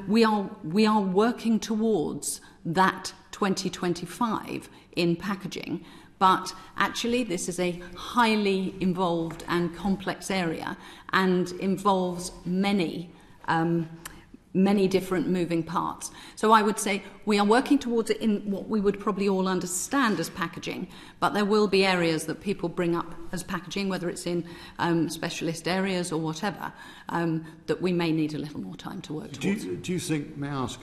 we are working towards that 2025 in packaging. But actually, this is a highly involved and complex area and involves many different moving parts. So I would say we are working towards it in what we would probably all understand as packaging, but there will be areas that people bring up as packaging, whether it's in specialist areas or whatever, that we may need a little more time to work towards. Do you think, may I ask,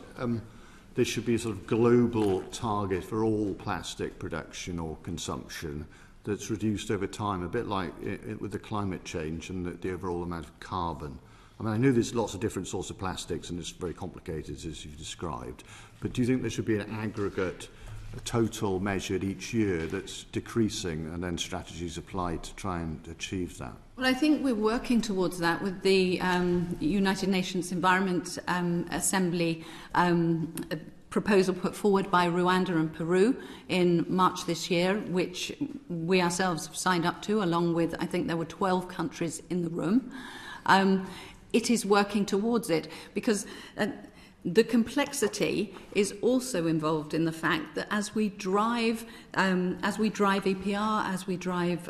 there should be a sort of global target for all plastic production or consumption that's reduced over time, a bit like with the climate change and the overall amount of carbon? I mean, I know there's lots of different sorts of plastics and it's very complicated, as you've described, but do you think there should be an aggregate, a total measured each year that's decreasing and then strategies applied to try and achieve that? Well, I think we're working towards that with the United Nations Environment Assembly proposal put forward by Rwanda and Peru in March this year, which we ourselves have signed up to, along with, I think there were 12 countries in the room. It is working towards it because the complexity is also involved in the fact that as we drive EPR, as we drive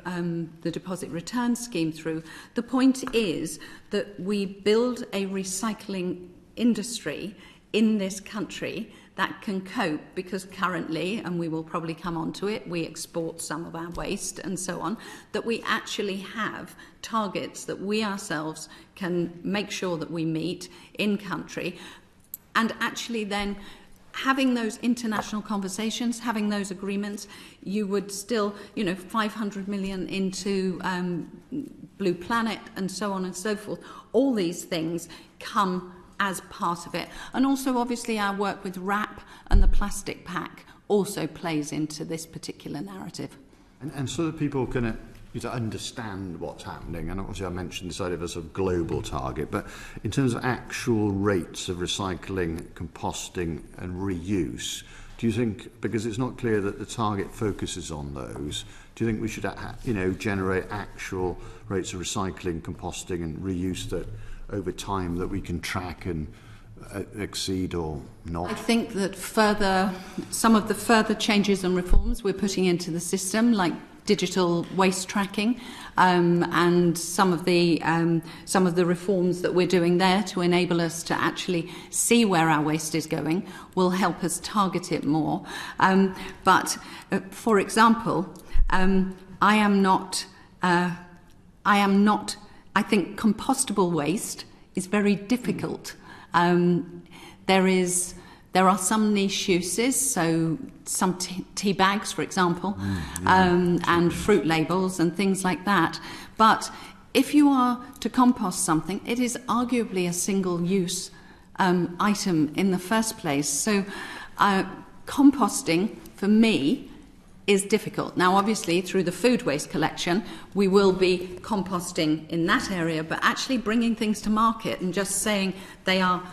the deposit return scheme through, the point is that we build a recycling industry in this country that can cope, because currently, and we will probably come on to it, we export some of our waste and so on, that we actually have targets that we ourselves can make sure that we meet in country, and actually then having those international conversations, having those agreements, you would still, 500 million into Blue Planet and so on and so forth. All these things come as part of it. And also, obviously, our work with RAP and the plastic pack also plays into this particular narrative. And so that people can understand what's happening, and obviously I mentioned this idea of a sort of global target, but in terms of actual rates of recycling, composting and reuse, do you think, because it's not clear that the target focuses on those, do you think we should generate actual rates of recycling, composting and reuse that over time that we can track and exceed or not? I think that some of the further changes and reforms we're putting into the system, like digital waste tracking, and some of the reforms that we're doing there to enable us to actually see where our waste is going, will help us target it more. But for example, I think compostable waste is very difficult. There are some niche uses, so some tea bags, for example, and fruit labels and things like that. But if you are to compost something, it is arguably a single-use item in the first place. So composting, for me, is difficult. Now, obviously, through the food waste collection, we will be composting in that area, but actually bringing things to market and just saying they are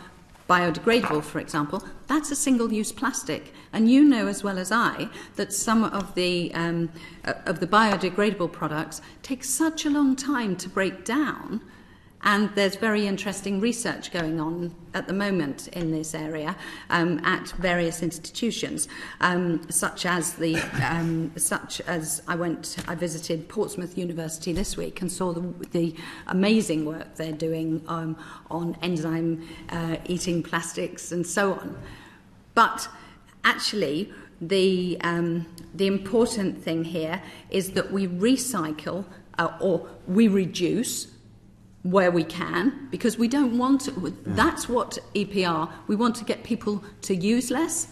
biodegradable, for example, that's a single-use plastic. And you know as well as I that some of the biodegradable products take such a long time to break down. And there's very interesting research going on at the moment in this area at various institutions, such as I visited Portsmouth University this week and saw the amazing work they're doing on enzyme eating plastics and so on. But actually, the important thing here is that we recycle or we reduce where we can, because we don't want that's what EPR, we want to get people to use less.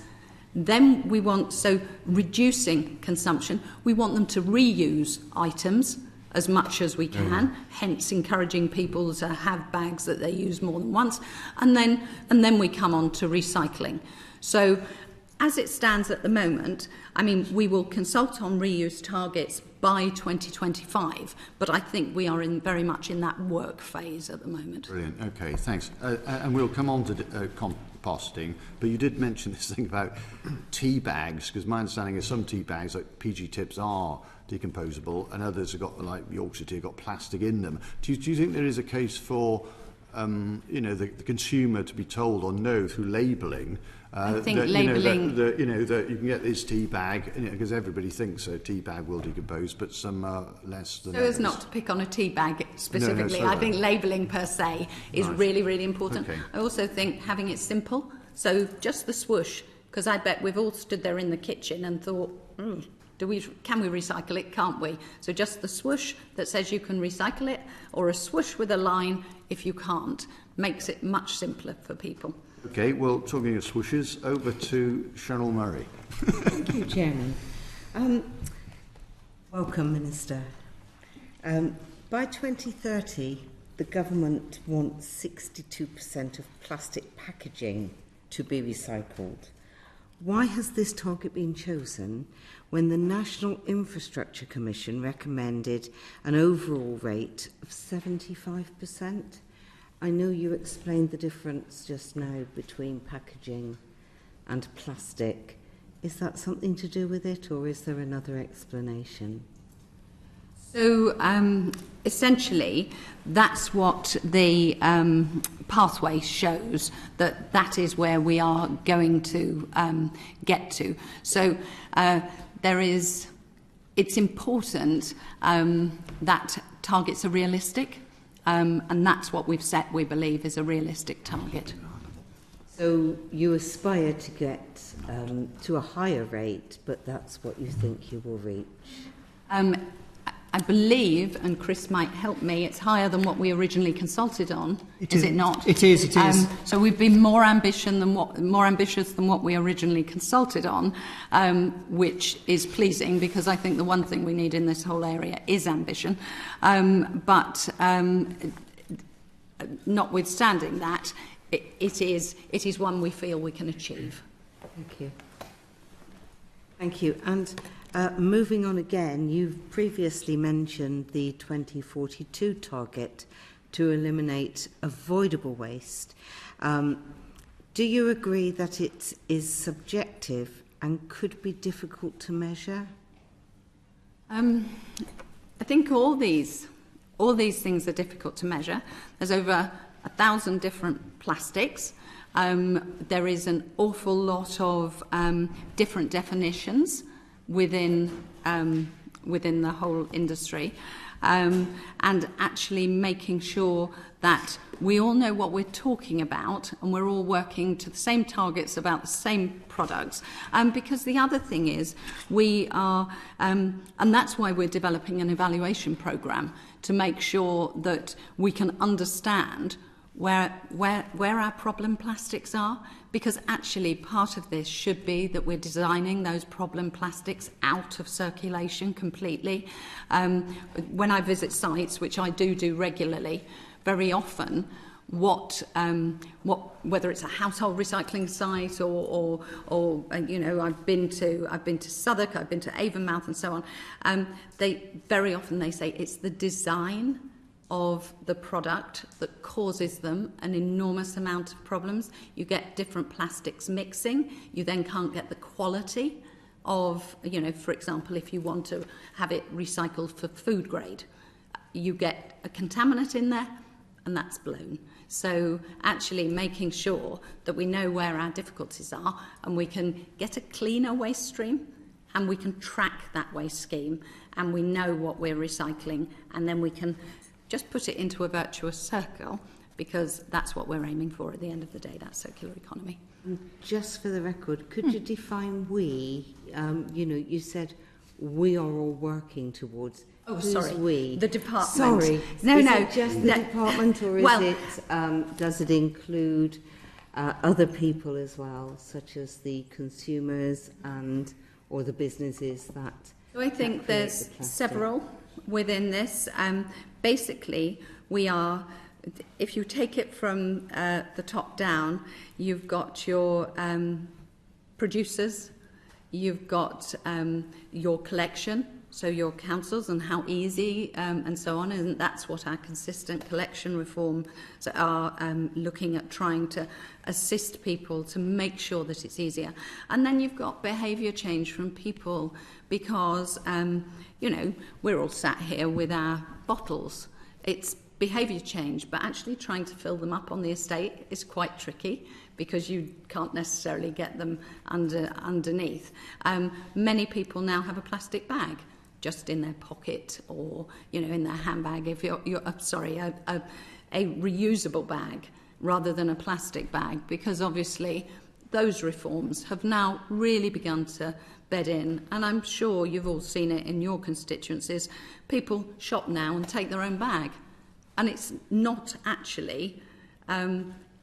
Then we want, so reducing consumption, we want them to reuse items as much as we can, hence encouraging people to have bags that they use more than once, and then we come on to recycling. So as it stands at the moment, I mean, we will consult on reuse targets by 2025, but I think we are very much in that work phase at the moment. Brilliant. Okay, thanks. And we'll come on to composting, but you did mention this thing about tea bags, because my understanding is some tea bags, like PG tips, are decomposable, and others have got, like Yorkshire tea, got plastic in them. Do you think there is a case for you know, the consumer to be told or know through labelling. I think that, labelling, you know, that you can get this tea bag, because everybody thinks a tea bag will decompose, but some are less than so as not to pick on a tea bag specifically, No, I think labelling per se is really, really important. Okay. I also think having it simple, so just the swoosh, because I bet we've all stood there in the kitchen and thought, can we recycle it? Can't we? So just the swoosh that says you can recycle it, or a swoosh with a line if you can't, makes it much simpler for people. Okay, well, talking of swooshes, over to Cheryl Murray. Thank you, Chairman. Welcome, Minister. By 2030, the government wants 62% of plastic packaging to be recycled. Why has this target been chosen when the National Infrastructure Commission recommended an overall rate of 75%? I know you explained the difference just now between packaging and plastic. Is that something to do with it, or is there another explanation? So essentially, that's what the pathway shows, that is where we are going to get to. So it's important that targets are realistic, and that's what we've set, we believe, is a realistic target. So you aspire to get to a higher rate, but that's what you think you will reach? I believe, and Chris might help me, it's higher than what we originally consulted on. Is it not? It is. It is. So we've been more ambitious than what we originally consulted on, which is pleasing, because I think the one thing we need in this whole area is ambition. But notwithstanding that, it is one we feel we can achieve. Thank you. Thank you. And moving on again, you've previously mentioned the 2042 target to eliminate avoidable waste. Do you agree that it is subjective and could be difficult to measure? I think all these things are difficult to measure. There's over 1,000 different plastics. There is an awful lot of different definitions within the whole industry, and actually making sure that we all know what we're talking about and we're all working to the same targets about the same products. Because the other thing is we are, and that's why we're developing an evaluation programme, to make sure that we can understand where our problem plastics are, because actually part of this should be that we're designing those problem plastics out of circulation completely. When I visit sites, which I do regularly, very often whether it's a household recycling site or you know, I've been to Southwark, I've been to Avonmouth and so on, very often they say it's the design of the product that causes them an enormous amount of problems. You get different plastics mixing, you then can't get the quality of, you know, for example, if you want to have it recycled for food grade, you get a contaminant in there and that's blown. So actually making sure that we know where our difficulties are and we can get a cleaner waste stream and we can track that waste scheme and we know what we're recycling, and then we can just put it into a virtuous circle, because that's what we're aiming for at the end of the day, that circular economy. Just for the record, could you define we? You know, you said we are all working towards. Oh, who's sorry. We? The department. Sorry. No, is no. It just the department, or is does it include other people as well, such as the consumers or the businesses that? So I think there's several within this. Basically, we are, if you take it from the top down, you've got your producers, you've got your collection, so your councils and how easy and so on, and that's what our consistent collection reforms are looking at, trying to assist people to make sure that it's easier. And then you've got behaviour change from people, because you know, we're all sat here with our bottles. It's behaviour change, but actually trying to fill them up on the estate is quite tricky because you can't necessarily get them underneath. Many people now have a plastic bag just in their pocket or, you know, in their handbag. If you're a reusable bag rather than a plastic bag, because obviously those reforms have now really begun to bed in, and I'm sure you've all seen it in your constituencies. People shop now and take their own bag, and it's not actually,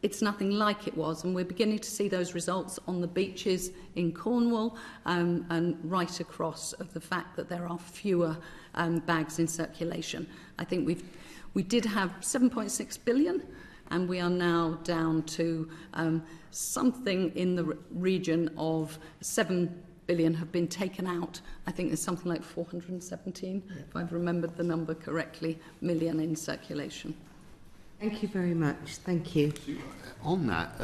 it's nothing like it was, and we're beginning to see those results on the beaches in Cornwall and right across of the fact that there are fewer bags in circulation. I think we did have 7.6 billion, and we are now down to something in the region of 7 billion have been taken out. I think there's something like 417, if I've remembered the number correctly, million in circulation. Thank you very much. Thank you. On that,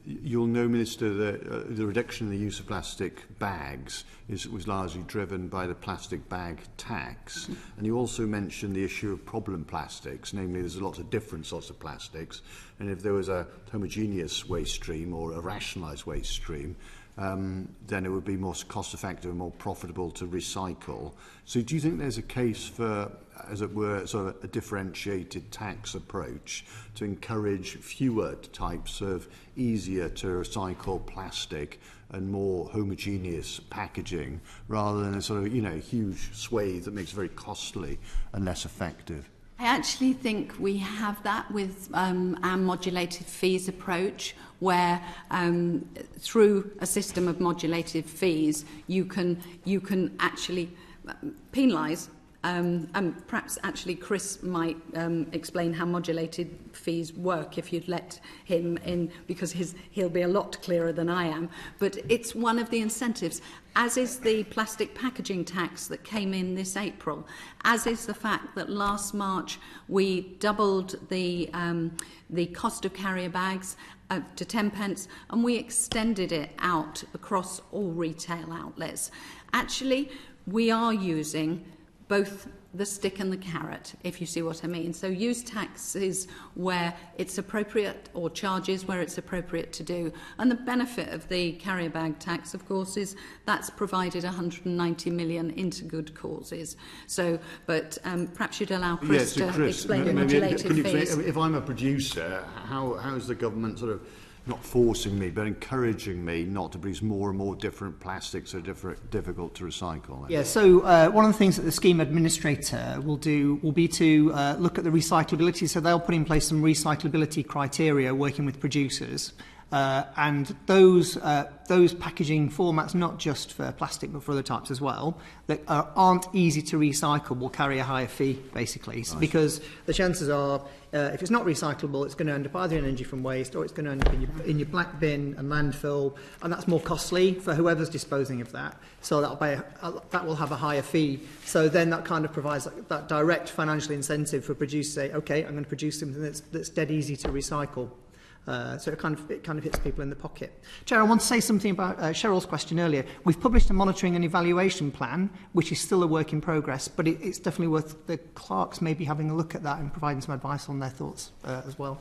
you'll know, Minister, that the reduction in the use of plastic bags was largely driven by the plastic bag tax. And you also mentioned the issue of problem plastics, namely there's lots of different sorts of plastics. And if there was a homogeneous waste stream or a rationalised waste stream, then it would be more cost-effective and more profitable to recycle. So do you think there's a case for, as it were, sort of a differentiated tax approach to encourage fewer types of easier to recycle plastic and more homogeneous packaging rather than a sort of, you know, huge swathe that makes it very costly and less effective? I actually think we have that with our modulated fees approach, where through a system of modulated fees you can actually penalise. And perhaps actually Chris might explain how modulated fees work if you'd let him in, because he'll be a lot clearer than I am. But it's one of the incentives, as is the plastic packaging tax that came in this April, as is the fact that last March we doubled the cost of carrier bags to 10 pence, and we extended it out across all retail outlets. Actually, we are using both the stick and the carrot, if you see what I mean. So use taxes where it's appropriate, or charges where it's appropriate to do. And the benefit of the carrier bag tax, of course, is that's provided 190 million into good causes. So, but perhaps you'd allow Chris to explain the modulated fees. If I'm a producer, how is the government sort of not forcing me, but encouraging me not to produce more and more different plastics that are difficult to recycle? Yeah, so one of the things that the scheme administrator will do will be to look at the recyclability. So they'll put in place some recyclability criteria working with producers. And those packaging formats, not just for plastic but for other types as well, that aren't easy to recycle will carry a higher fee, basically. So because the chances are, if it's not recyclable, it's going to end up either in energy from waste, or it's going to end up in your black bin and landfill, and that's more costly for whoever's disposing of that. So that will have a higher fee. So then that kind of provides that direct financial incentive for producers to say, okay, I'm going to produce something that's dead easy to recycle. So it kind of hits people in the pocket. Chair, I want to say something about Cheryl's question earlier. We've published a monitoring and evaluation plan, which is still a work in progress, but it's definitely worth the clerks maybe having a look at that and providing some advice on their thoughts as well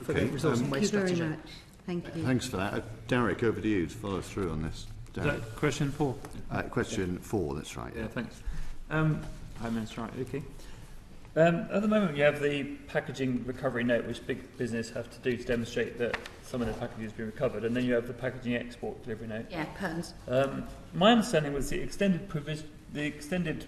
for the resource and waste strategy. Thank you very much. Thank you. Thanks for that. Derek, over to you to follow through on this. Derek. Is that question 4? Question 4, that's right. Yeah, thanks. Hi, Minister. Right, okay. At the moment, you have the packaging recovery note, which big business have to do to demonstrate that some of the packaging has been recovered, and then you have the packaging export delivery note. Yeah, PERNs. My understanding was the extended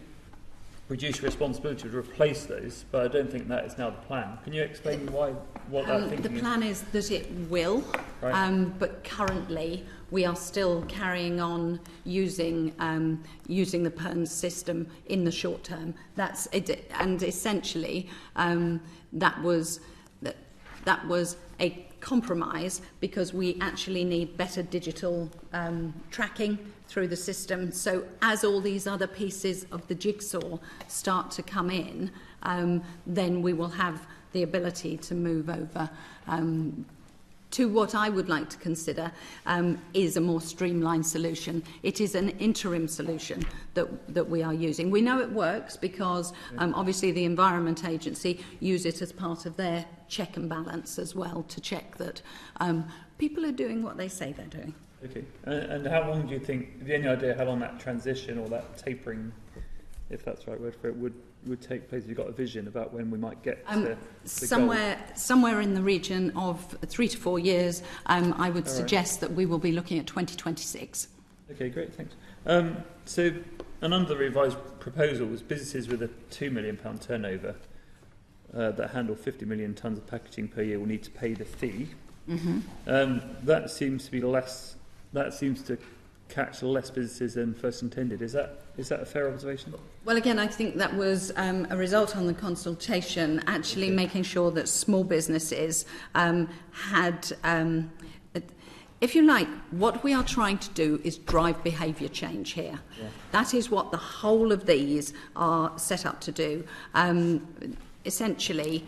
producer responsibility to replace those, but I don't think that is now the plan. Can you explain what that thinking is? The plan is that it will, right. But currently we are still carrying on using the PERNs system in the short term. That's it, and essentially that was a compromise because we actually need better digital tracking through the system. So as all these other pieces of the jigsaw start to come in, then we will have the ability to move over to what I would like to consider is a more streamlined solution. It is an interim solution that we are using. We know it works because obviously the Environment Agency use it as part of their check and balance as well, to check that people are doing what they say they're doing. Okay, and how long do you think, have you any idea how long that transition or that tapering, if that's the right word for it, would take place? Have you got a vision about when we might get to somewhere in the region of 3 to 4 years? I would suggest that we will be looking at 2026. Okay, great, thanks. So, and under the revised proposals, businesses with a £2 million turnover that handle 50 million tonnes of packaging per year will need to pay the fee. That seems to be less. That seems to catch less businesses than first intended. Is that a fair observation? Well, again, I think that was a result on the consultation, actually making sure that small businesses had, if you like, what we are trying to do is drive behaviour change here. Yeah. That is what the whole of these are set up to do. Essentially,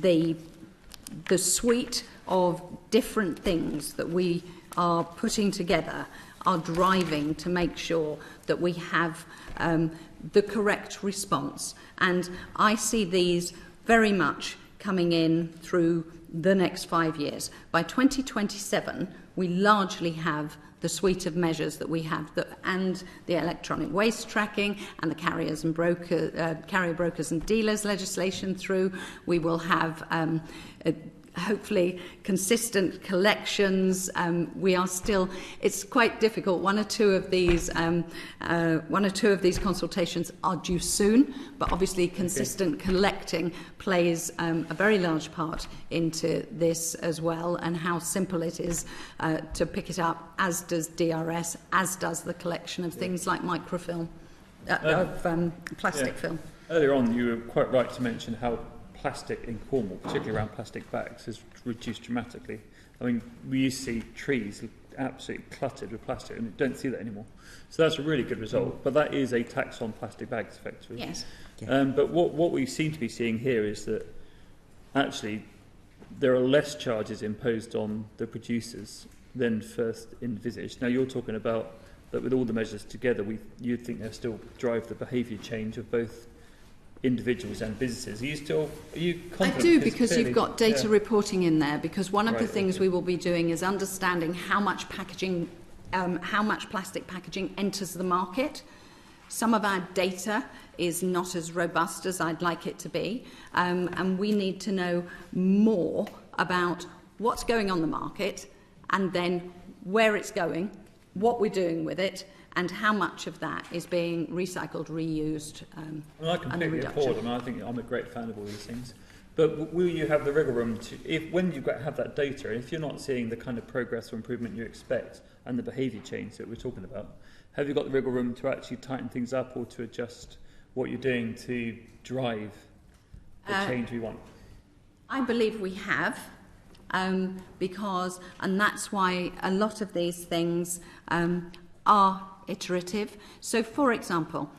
the suite of different things that we are putting together are driving to make sure that we have the correct response. And I see these very much coming in through the next 5 years. By 2027, we largely have the suite of measures that we have, and the electronic waste tracking and the carriers and carrier brokers and dealers legislation through. We will have hopefully consistent collections. We are still, it's quite difficult. One or two of these consultations are due soon, but obviously consistent collecting plays a very large part into this as well, and how simple it is to pick it up, as does DRS, as does the collection of things like microfilm, plastic film. Earlier on, you were quite right to mention how plastic in Cornwall, particularly around plastic bags, has reduced dramatically. I mean, we used to see trees absolutely cluttered with plastic, and you don't see that anymore. So that's a really good result. But that is a tax on plastic bags, effectively. Yes. But what we seem to be seeing here is that actually there are less charges imposed on the producers than first envisaged. Now, you're talking about that with all the measures together, you'd think they'll still drive the behaviour change of both individuals and businesses. Are you confident? I do, because you've got data reporting in there, because one of the things we will be doing is understanding how much packaging, how much plastic packaging enters the market. Some of our data is not as robust as I'd like it to be, and we need to know more about what's going on the market, and then where it's going, what we're doing with it, and how much of that is being recycled, reused, I completely applaud. I think I'm a great fan of all these things. But will you have the wriggle room to, when you have that data, and if you're not seeing the kind of progress or improvement you expect and the behaviour change that we're talking about, have you got the wriggle room to actually tighten things up or to adjust what you're doing to drive the change we want? I believe we have, because, and that's why a lot of these things are iterative. So, for example,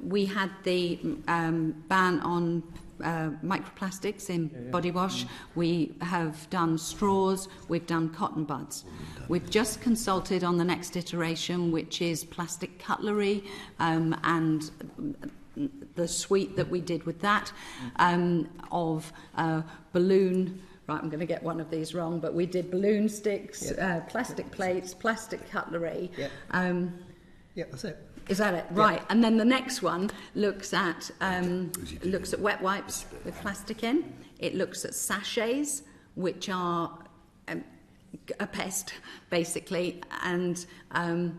we had the ban on microplastics in body wash. We have done straws. We've done cotton buds. We've just consulted on the next iteration, which is plastic cutlery, and the suite that we did with that, of balloon. Right, I'm going to get one of these wrong, but we did balloon sticks, plastic plates, plastic cutlery. That's it. Is that it? Right. And then the next one looks at wet wipes with plastic in. It looks at sachets, which are a pest, basically. And I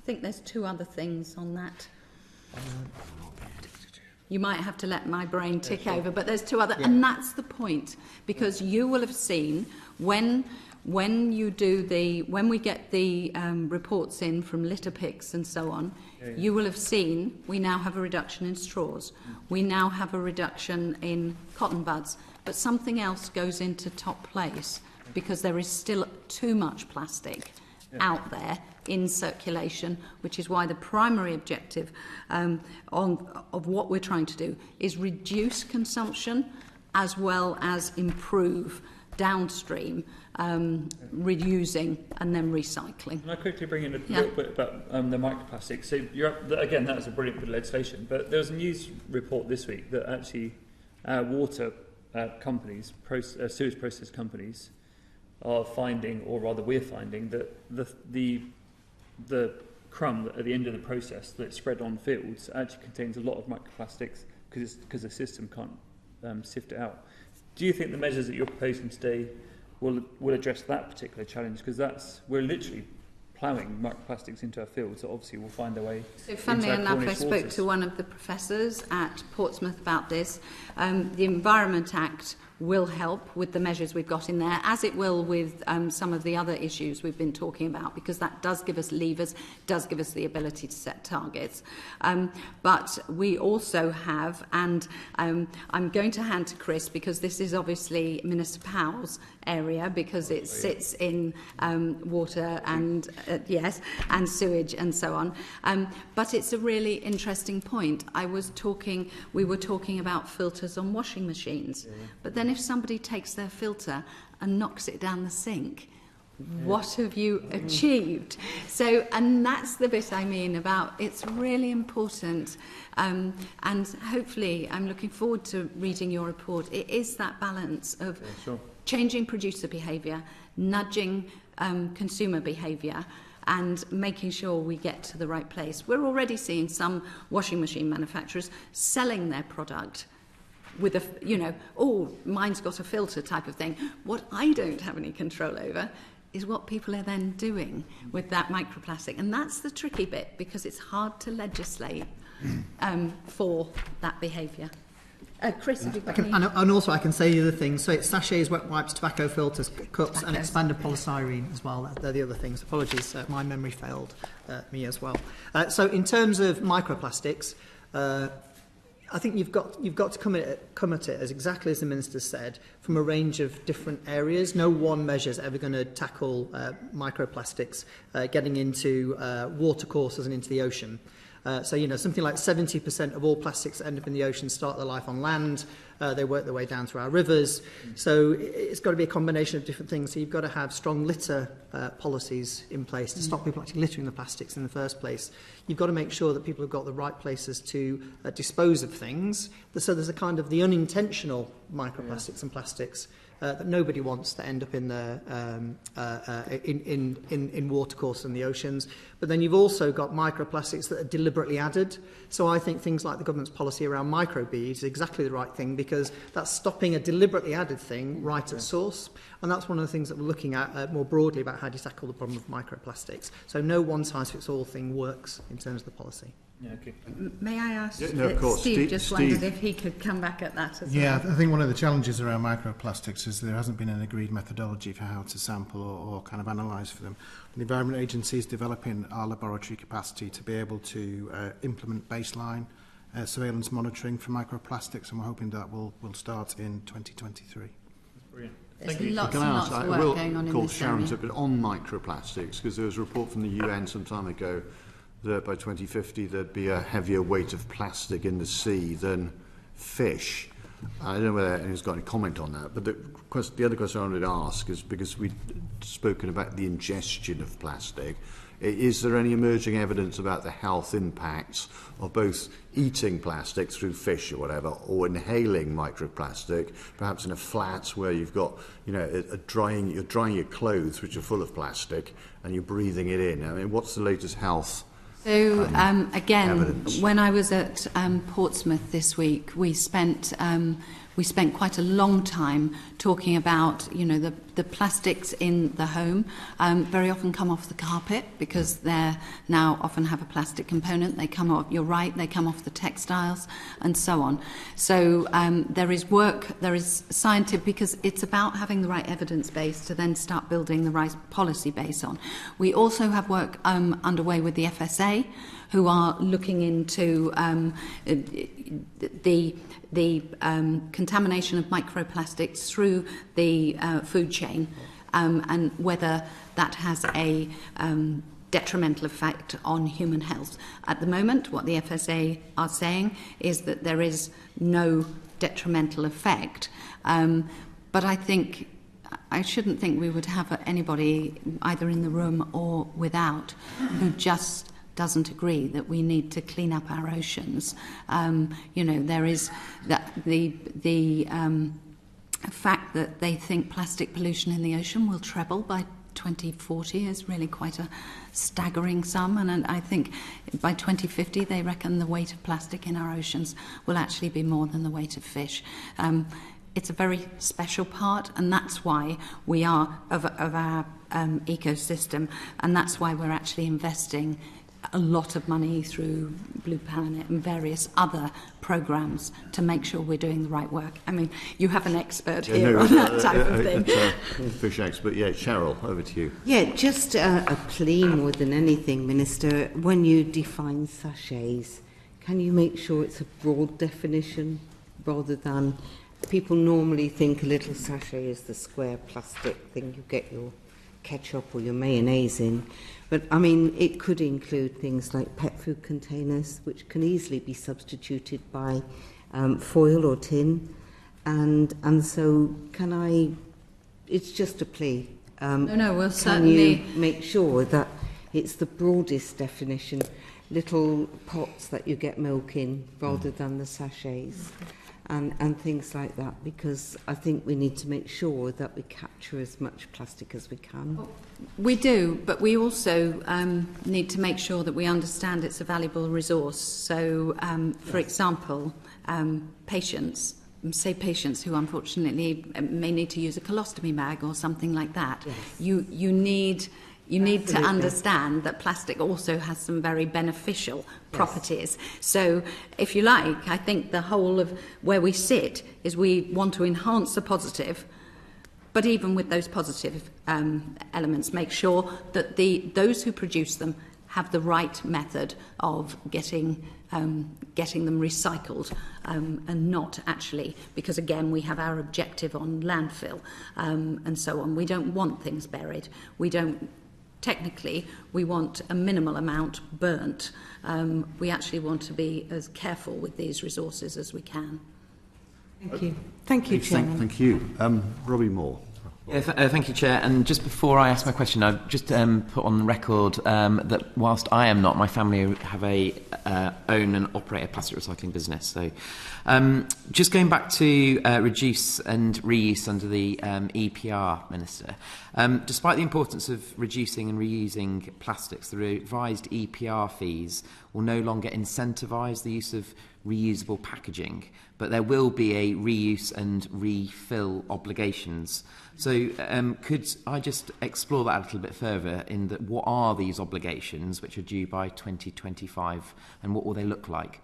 think there's two other things on that. You might have to let my brain tick over, but there's two other, and that's the point, because you will have seen when we get the reports in from litter picks and so on, you will have seen we now have a reduction in straws, we now have a reduction in cotton buds, but something else goes into top place because there is still too much plastic out there in circulation, which is why the primary objective of what we're trying to do is reduce consumption as well as improve downstream, reusing and then recycling. Can I quickly bring in a little bit about the microplastics? So again, that's a brilliant bit of legislation, but there was a news report this week that actually water companies, sewage process companies, are finding, or rather we're finding, that the crumb at the end of the process that's spread on fields actually contains a lot of microplastics because the system can't sift it out. Do you think the measures that you're proposing today will address that particular challenge? Because we're literally ploughing microplastics into our fields that obviously will find their way. So funnily enough, I spoke to one of the professors at Portsmouth about this. The Environment Act will help with the measures we've got in there, as it will with some of the other issues we've been talking about, because that does give us levers, does give us the ability to set targets. But we also have, and I'm going to hand to Chris, because this is obviously Minister Powell's area, because it sits in water and and sewage and so on. But it's a really interesting point. We were talking about filters on washing machines, but then if somebody takes their filter and knocks it down the sink, what have you achieved? So, and that's the bit I mean about it's really important, and hopefully I'm looking forward to reading your report. It is that balance of changing producer behaviour, nudging consumer behaviour, and making sure we get to the right place. We're already seeing some washing machine manufacturers selling their product with mine's got a filter type of thing. What I don't have any control over is what people are then doing with that microplastic. And that's the tricky bit, because it's hard to legislate for that behaviour. Chris, have you got any? And also I can say the other things. So it's sachets, wet wipes, tobacco filters, cups, and expanded polystyrene as well. They're the other things. Apologies, my memory failed me as well. So in terms of microplastics, I think you've got to come at it, as exactly as the Minister said, from a range of different areas. No one measure is ever going to tackle microplastics getting into watercourses and into the ocean. So, something like 70% of all plastics that end up in the ocean start their life on land. They work their way down through our rivers. So it's got to be a combination of different things. So you've got to have strong litter policies in place to stop people actually littering the plastics in the first place. You've got to make sure that people have got the right places to dispose of things. So there's a kind of the unintentional microplastics and plastics that nobody wants that end up in the in watercourses and the oceans. But then you've also got microplastics that are deliberately added. So I think things like the government's policy around microbeads is exactly the right thing, because that's stopping a deliberately added thing right at source. And that's one of the things that we're looking at more broadly about how do you tackle the problem of microplastics. So no one-size-fits-all thing works in terms of the policy. Yeah, okay. May I ask, of course. Steve just wondered if he could come back at that as well. Yeah, I think one of the challenges around microplastics is there hasn't been an agreed methodology for how to sample or kind of analyse for them. The Environment Agency is developing our laboratory capacity to be able to implement baseline surveillance monitoring for microplastics, and we're hoping that will start in 2023. That's brilliant. There's lots and lots of work going on in this area. But on microplastics, because there was a report from the UN some time ago that by 2050 there'd be a heavier weight of plastic in the sea than fish. I don't know whether anyone's got any comment on that, but the other question I wanted to ask is, because we've spoken about the ingestion of plastic, is there any emerging evidence about the health impacts of both eating plastic through fish or whatever, or inhaling microplastic, perhaps in a flat where you've got, you're drying your clothes which are full of plastic and you're breathing it in? I mean, what's the latest health? So again, evidence? When I was at Portsmouth this week, we spent quite a long time talking about, the plastics in the home. Very often come off the carpet because they now often have a plastic component. They come off, you're right, they come off the textiles and so on. So there is scientific, because it's about having the right evidence base to then start building the right policy base on. We also have work underway with the FSA, who are looking into the contamination of microplastics through the food chain, and whether that has a detrimental effect on human health. At the moment, what the FSA are saying is that there is no detrimental effect, but I think I shouldn't think we would have anybody either in the room or without who just doesn't agree that we need to clean up our oceans. There is the fact that they think plastic pollution in the ocean will treble by 2040 is really quite a staggering sum, and I think by 2050 they reckon the weight of plastic in our oceans will actually be more than the weight of fish. It's a very special part, and that's why we are of our ecosystem, and that's why we're actually investing a lot of money through Blue Planet and various other programmes to make sure we're doing the right work. I mean, you have an expert here on that type of thing. Fish expert, yeah. Cheryl, over to you. Yeah, just a plea more than anything, Minister. When you define sachets, can you make sure it's a broad definition rather than people normally think a little sachet is the square plastic thing you get your ketchup or your mayonnaise in. But, I mean, it could include things like pet food containers, which can easily be substituted by foil or tin. And so it's just a plea. We'll certainly... Can you make sure that it's the broadest definition, little pots that you get milk in rather than the sachets? And things like that, because I think we need to make sure that we capture as much plastic as we can. We do, but we also need to make sure that we understand it's a valuable resource. So, for example, patients who unfortunately may need to use a colostomy bag or something like that. Yes. You need to understand that plastic also has some very beneficial properties. Yes. So, if you like, I think the whole of where we sit is we want to enhance the positive, but even with those positive elements, make sure that those who produce them have the right method of getting them recycled, and not actually, because again we have our objective on landfill and so on. We don't want things buried. Technically, we want a minimal amount burnt. We actually want to be as careful with these resources as we can. Thank you. Thank you, Chairman. Thank you. Robbie Moore. Yeah, thank you, Chair. And just before I ask my question, I've just put on the record that whilst I am not, my family have own and operate a plastic recycling business. So just going back to reduce and reuse under the EPR, Minister, despite the importance of reducing and reusing plastics, the revised EPR fees will no longer incentivise the use of reusable packaging, but there will be a reuse and refill obligations. So could I just explore that a little bit further in that what are these obligations which are due by 2025 and what will they look like?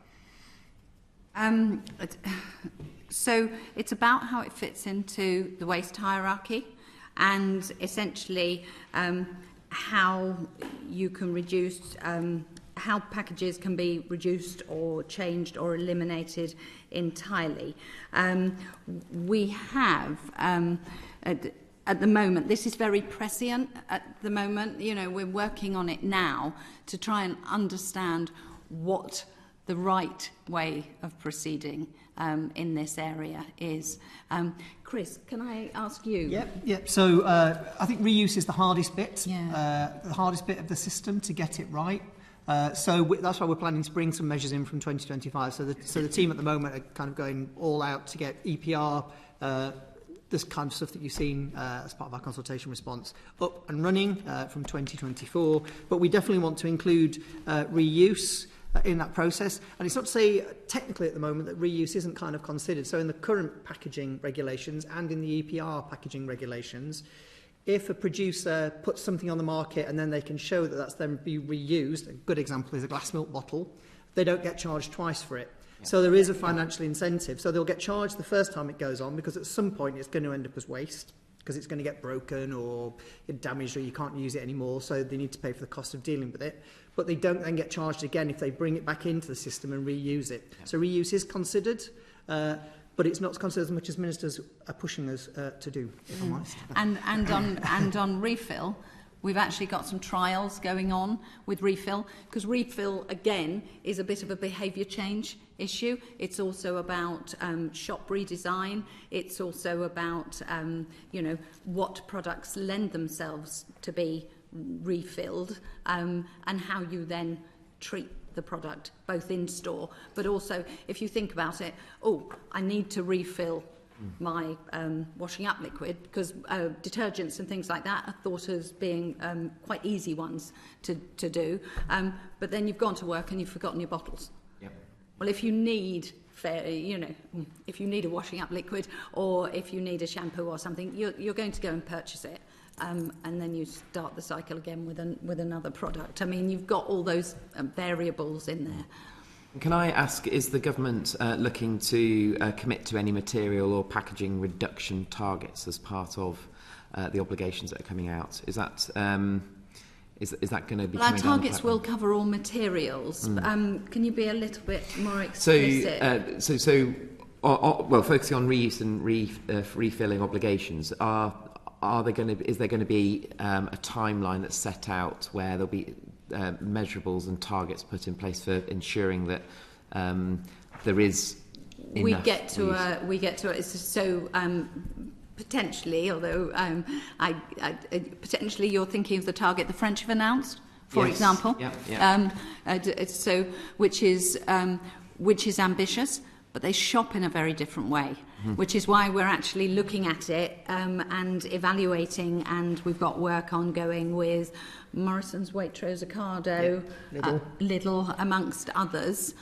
So it's about how it fits into the waste hierarchy and essentially how you can reduce how packages can be reduced or changed or eliminated entirely. We have, at the moment, this is very prescient at the moment, we're working on it now to try and understand what the right way of proceeding in this area is. Chris, can I ask you? Yep. So I think reuse is the hardest bit, Yeah. The hardest bit of the system to get it right. That's why we're planning to bring some measures in from 2025. So the team at the moment are kind of going all out to get EPR, this kind of stuff that you've seen as part of our consultation response, up and running from 2024. But we definitely want to include reuse in that process. And it's not to say technically at the moment that reuse isn't kind of considered. So in the current packaging regulations and in the EPR packaging regulations, if a producer puts something on the market and then they can show that that's then be reused, a good example is a glass milk bottle, they don't get charged twice for it. Yeah. So there is a financial incentive. So they'll get charged the first time it goes on because at some point it's going to end up as waste because it's going to get broken or damaged or you can't use it anymore, so they need to pay for the cost of dealing with it. But they don't then get charged again if they bring it back into the system and reuse it. Yeah. So reuse is considered, but it's not considered as much as ministers are pushing us to do, if I'm honest. And on refill, We've actually got some trials going on with refill, because refill, again, is a bit of a behaviour change issue. It's also about shop redesign. It's also about, you know, what products lend themselves to be refilled, and how you then treat the product, both in store, but also if you think about it, oh, I need to refill my washing up liquid, because detergents and things like that are thought as being quite easy ones to do, but then you've gone to work and you've forgotten your bottles. Yep. Well, if you need if you need a washing up liquid, or if you need a shampoo or something, you're going to go and purchase it. And then you start the cycle again with another product. I mean, you've got all those variables in there. Can I ask, is the government looking to commit to any material or packaging reduction targets as part of the obligations that are coming out? Is that is that going to be? Well, our targets will cover all materials. Can you be a little bit more explicit? Well, focusing on reuse and refilling obligations, is there going to be a timeline that's set out where there'll be measurables and targets put in place for ensuring that there is enough we get to it. So potentially, although potentially you're thinking of the target the French have announced, for example. So which is ambitious, but they shop in a very different way, which is why we're actually looking at it and evaluating, and we've got work ongoing with Morrison's, Waitrose, Ocado, Lidl, amongst others,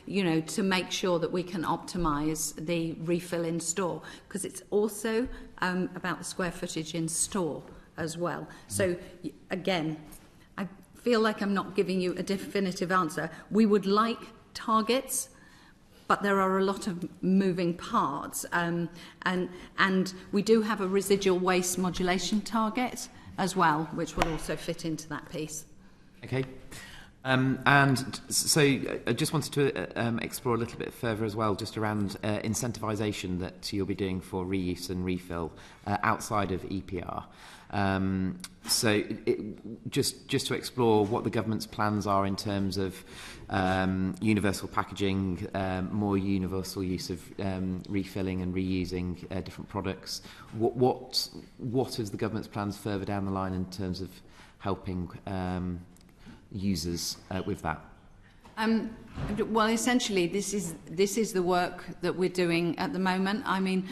you know, to make sure that we can optimise the refill in store, because it's also about the square footage in store as well. So again, I feel like I'm not giving you a definitive answer. We would like targets, but there are a lot of moving parts, and we do have a residual waste modulation target as well, which will also fit into that piece. Okay. And so I just wanted to explore a little bit further as well, just around incentivisation that you'll be doing for reuse and refill outside of EPR. Just to explore what the government's plans are in terms of universal packaging, more universal use of refilling and reusing different products. What is the government's plans further down the line in terms of helping users with that? Well, essentially, this is the work that we're doing at the moment. I mean,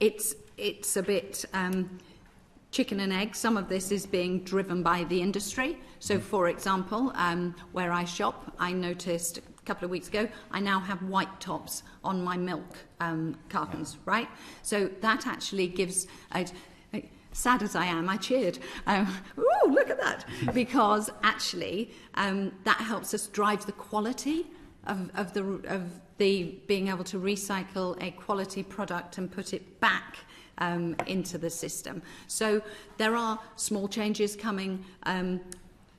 it's a bit chicken and egg. Some of this is being driven by the industry. So, for example, where I shop, I noticed a couple of weeks ago, I now have white tops on my milk cartons, right? So that actually gives... sad as I am, I cheered. Ooh, look at that! Because actually, that helps us drive the quality of the being able to recycle a quality product and put it back into the system. So there are small changes coming,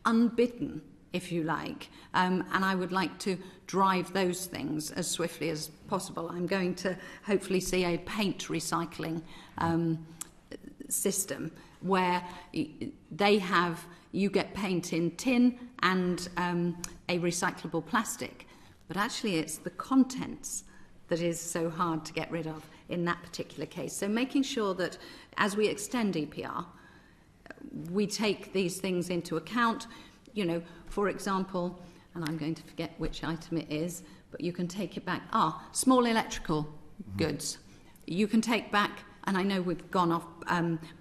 unbidden, if you like, and I would like to drive those things as swiftly as possible. I'm going to hopefully see a paint recycling system where you get paint in tin and a recyclable plastic, but actually it's the contents that is so hard to get rid of in that particular case. So making sure that as we extend EPR, we take these things into account. You know, for example, and I'm going to forget which item it is, but you can take it back. Small electrical goods. You can take back, and I know we've gone off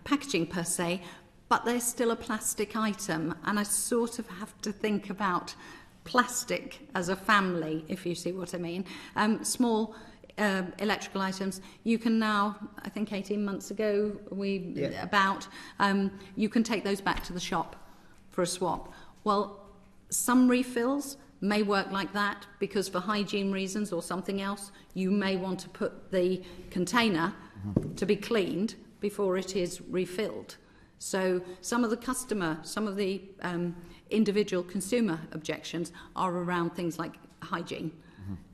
packaging per se, but there's still a plastic item, and I sort of have to think about plastic as a family, if you see what I mean. Small electrical items, you can now, I think 18 months ago, you can take those back to the shop for a swap. Well, some refills may work like that because for hygiene reasons or something else, you may want to put the container to be cleaned before it is refilled. So some of the individual consumer objections are around things like hygiene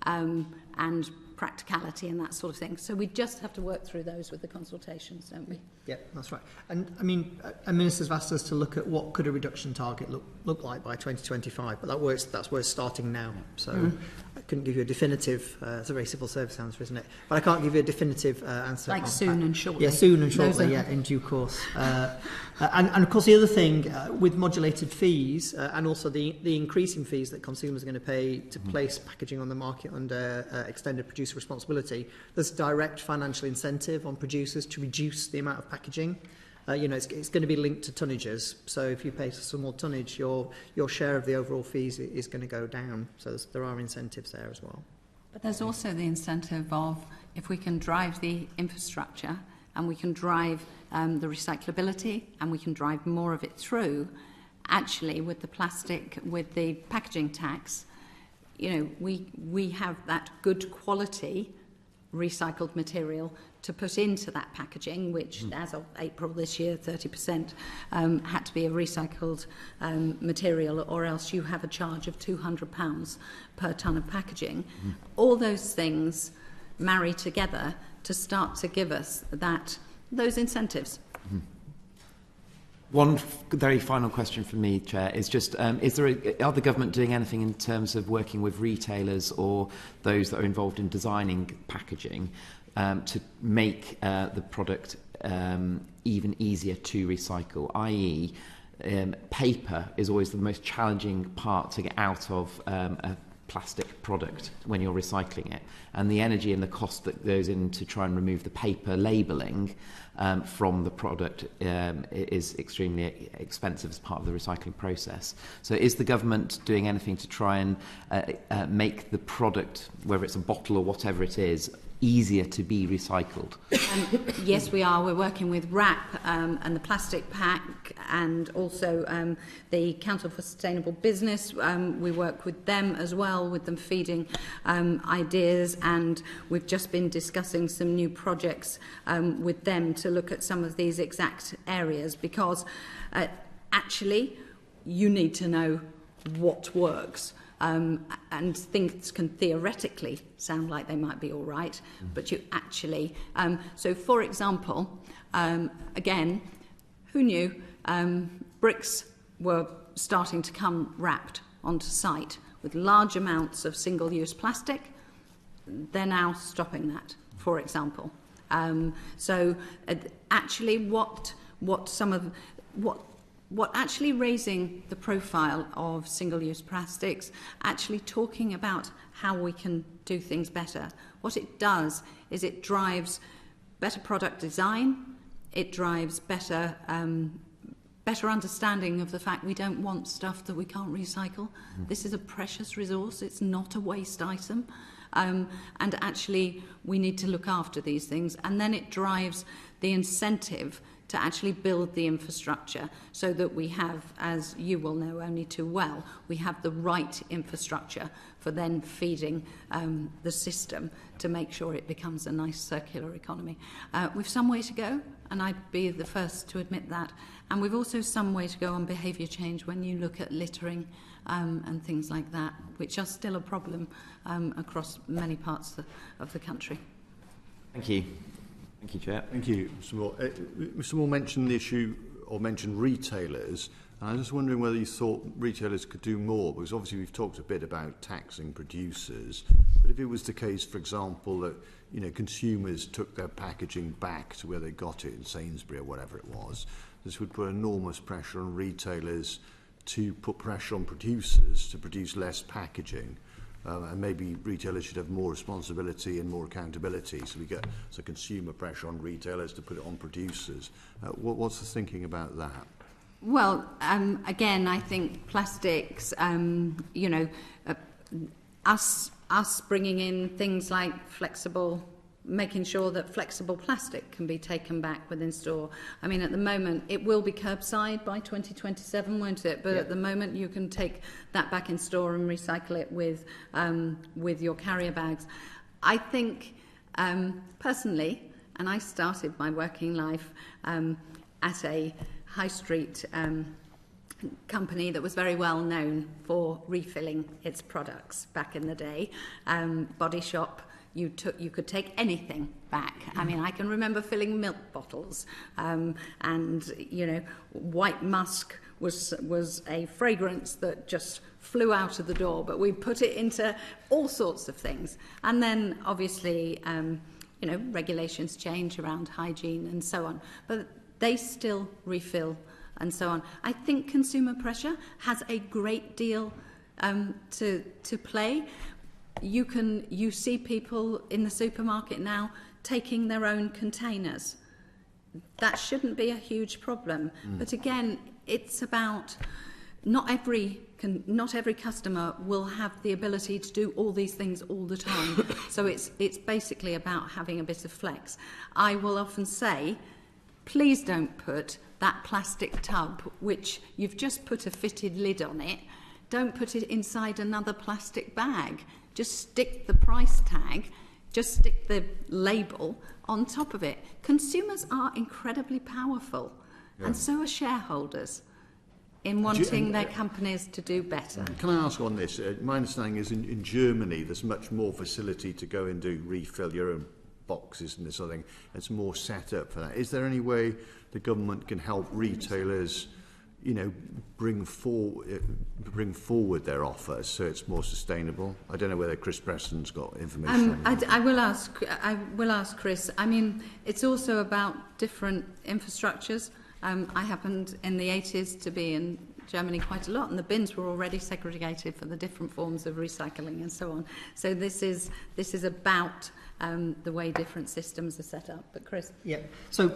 and practicality and that sort of thing. So we just have to work through those with the consultations, don't we? Yeah, that's right. And I mean, a minister's asked us to look at what could a reduction target look like by 2025, but that's where it's starting now. So I couldn't give you a definitive, it's a very civil service answer, isn't it? But I can't give you a definitive answer. Like soon and shortly. Yeah, soon and shortly, yeah, in due course. And of course, the other thing with modulated fees and also the increasing fees that consumers are going to pay to place packaging on the market under extended producer responsibility, there's direct financial incentive on producers to reduce the amount of packaging. It's going to be linked to tonnages. So if you pay some more tonnage, your share of the overall fees is going to go down. So there are incentives there as well. But there's also the incentive of if we can drive the infrastructure and we can drive the recyclability and we can drive more of it through, actually with the packaging tax, we have that good quality recycled material to put into that packaging, which as of April this year, 30% had to be a recycled material, or else you have a charge of £200 per tonne of packaging. All those things marry together to start to give us those incentives. One very final question from me, Chair, is just, are the government doing anything in terms of working with retailers or those that are involved in designing packaging to make the product even easier to recycle, i.e. Paper is always the most challenging part to get out of a plastic product when you're recycling it, and the energy and the cost that goes in to try and remove the paper labelling from the product is extremely expensive as part of the recycling process. So is the government doing anything to try and make the product, whether it's a bottle or whatever it is, easier to be recycled? Yes, we are. We're working with RAP and the Plastic Pack, and also the Council for Sustainable Business. We work with them as well, with them feeding ideas, and we've just been discussing some new projects with them to look at some of these exact areas, because actually you need to know what works. And things can theoretically sound like they might be all right, but you actually... so, for example, again, who knew bricks were starting to come wrapped onto site with large amounts of single-use plastic? They're now stopping that, for example. So, actually, what actually raising the profile of single-use plastics, actually talking about how we can do things better, what it does is it drives better product design, it drives better understanding of the fact we don't want stuff that we can't recycle. This is a precious resource, it's not a waste item. And actually we need to look after these things, and then it drives the incentive to actually build the infrastructure so that we have, as you will know only too well, we have the right infrastructure for then feeding the system to make sure it becomes a nice circular economy. We've some way to go, and I'd be the first to admit that. And we've also some way to go on behaviour change when you look at littering and things like that, which are still a problem across many parts of the country. Thank you. Thank you, Chair. Thank you, Mr. Moore. Mr. Moore mentioned the issue, or mentioned retailers, and I was just wondering whether you thought retailers could do more, because obviously we've talked a bit about taxing producers, but if it was the case, for example, that consumers took their packaging back to where they got it in Sainsbury or whatever it was, this would put enormous pressure on retailers to put pressure on producers to produce less packaging. And maybe retailers should have more responsibility and more accountability, so we get consumer pressure on retailers to put it on producers. What's the thinking about that? Well, again, I think plastics, us bringing in things like flexible, making sure that flexible plastic can be taken back within store. I mean, at the moment, it will be curbside by 2027, won't it? But at the moment, you can take that back in store and recycle it with your carrier bags. I think, personally, and I started my working life at a high street company that was very well known for refilling its products back in the day, Body Shop, you could take anything back. I mean, I can remember filling milk bottles, and white musk was a fragrance that just flew out of the door, but we put it into all sorts of things. And then obviously, regulations change around hygiene and so on, but they still refill and so on. I think consumer pressure has a great deal to play. You see people in the supermarket now taking their own containers. That shouldn't be a huge problem. But again, it's about not every customer will have the ability to do all these things all the time. So it's basically about having a bit of flex. I will often say, please don't put that plastic tub, which you've just put a fitted lid on it, don't put it inside another plastic bag. Just stick the price tag, just stick the label on top of it. Consumers are incredibly powerful, and so are shareholders in wanting their companies to do better. Can I ask on this? My understanding is in Germany there's much more facility to go and refill your own boxes and this sort of thing. It's more set up for that. Is there any way the government can help retailers, bring forward their offers so it's more sustainable? I don't know whether Chris Preston's got information. I will ask Chris. I mean, it's also about different infrastructures. I happened in the 80s to be in Germany quite a lot, and the bins were already segregated for the different forms of recycling and so on. So this is about the way different systems are set up. But Chris, So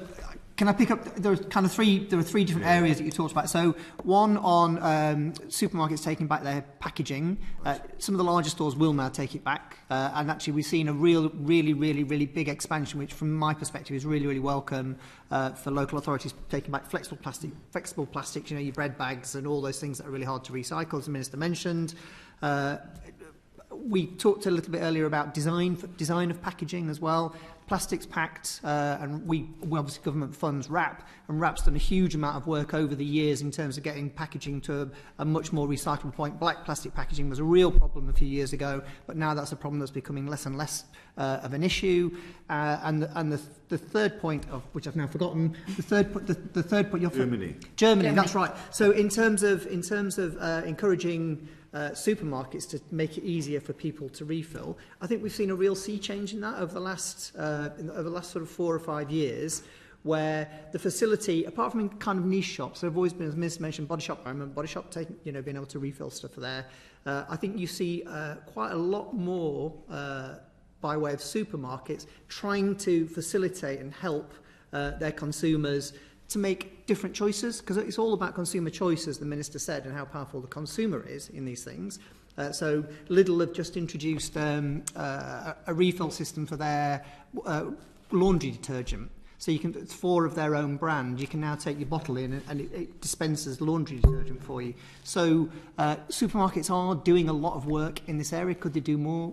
can I pick up? There are three different areas that you talked about. So one on supermarkets taking back their packaging. Some of the larger stores will now take it back, and actually we've seen a really big expansion, which from my perspective is really welcome for local authorities taking back flexible plastics. Your bread bags and all those things that are really hard to recycle, as the Minister mentioned. We talked a little bit earlier about design of packaging as well. Plastics packed, and we obviously government funds RAP, and RAP's done a huge amount of work over the years in terms of getting packaging to a much more recyclable point. Black plastic packaging was a real problem a few years ago, but now that's a problem that's becoming less and less of an issue. And the third point, of which I've now forgotten, the third point. Germany, that's right. So in terms of encouraging supermarkets to make it easier for people to refill, I think we've seen a real sea change in that over the last sort of 4 or 5 years, where the facility, apart from in kind of niche shops, there have always been, as Ms mentioned, Body Shop. I remember Body Shop being able to refill stuff there. I think you see quite a lot more by way of supermarkets trying to facilitate and help their consumers to make different choices, because it's all about consumer choice, as the Minister said, and how powerful the consumer is in these things. So Lidl have just introduced a refill system for their laundry detergent. So you can, it's 4 of their own brand. You can now take your bottle in and it dispenses laundry detergent for you. So supermarkets are doing a lot of work in this area. Could they do more?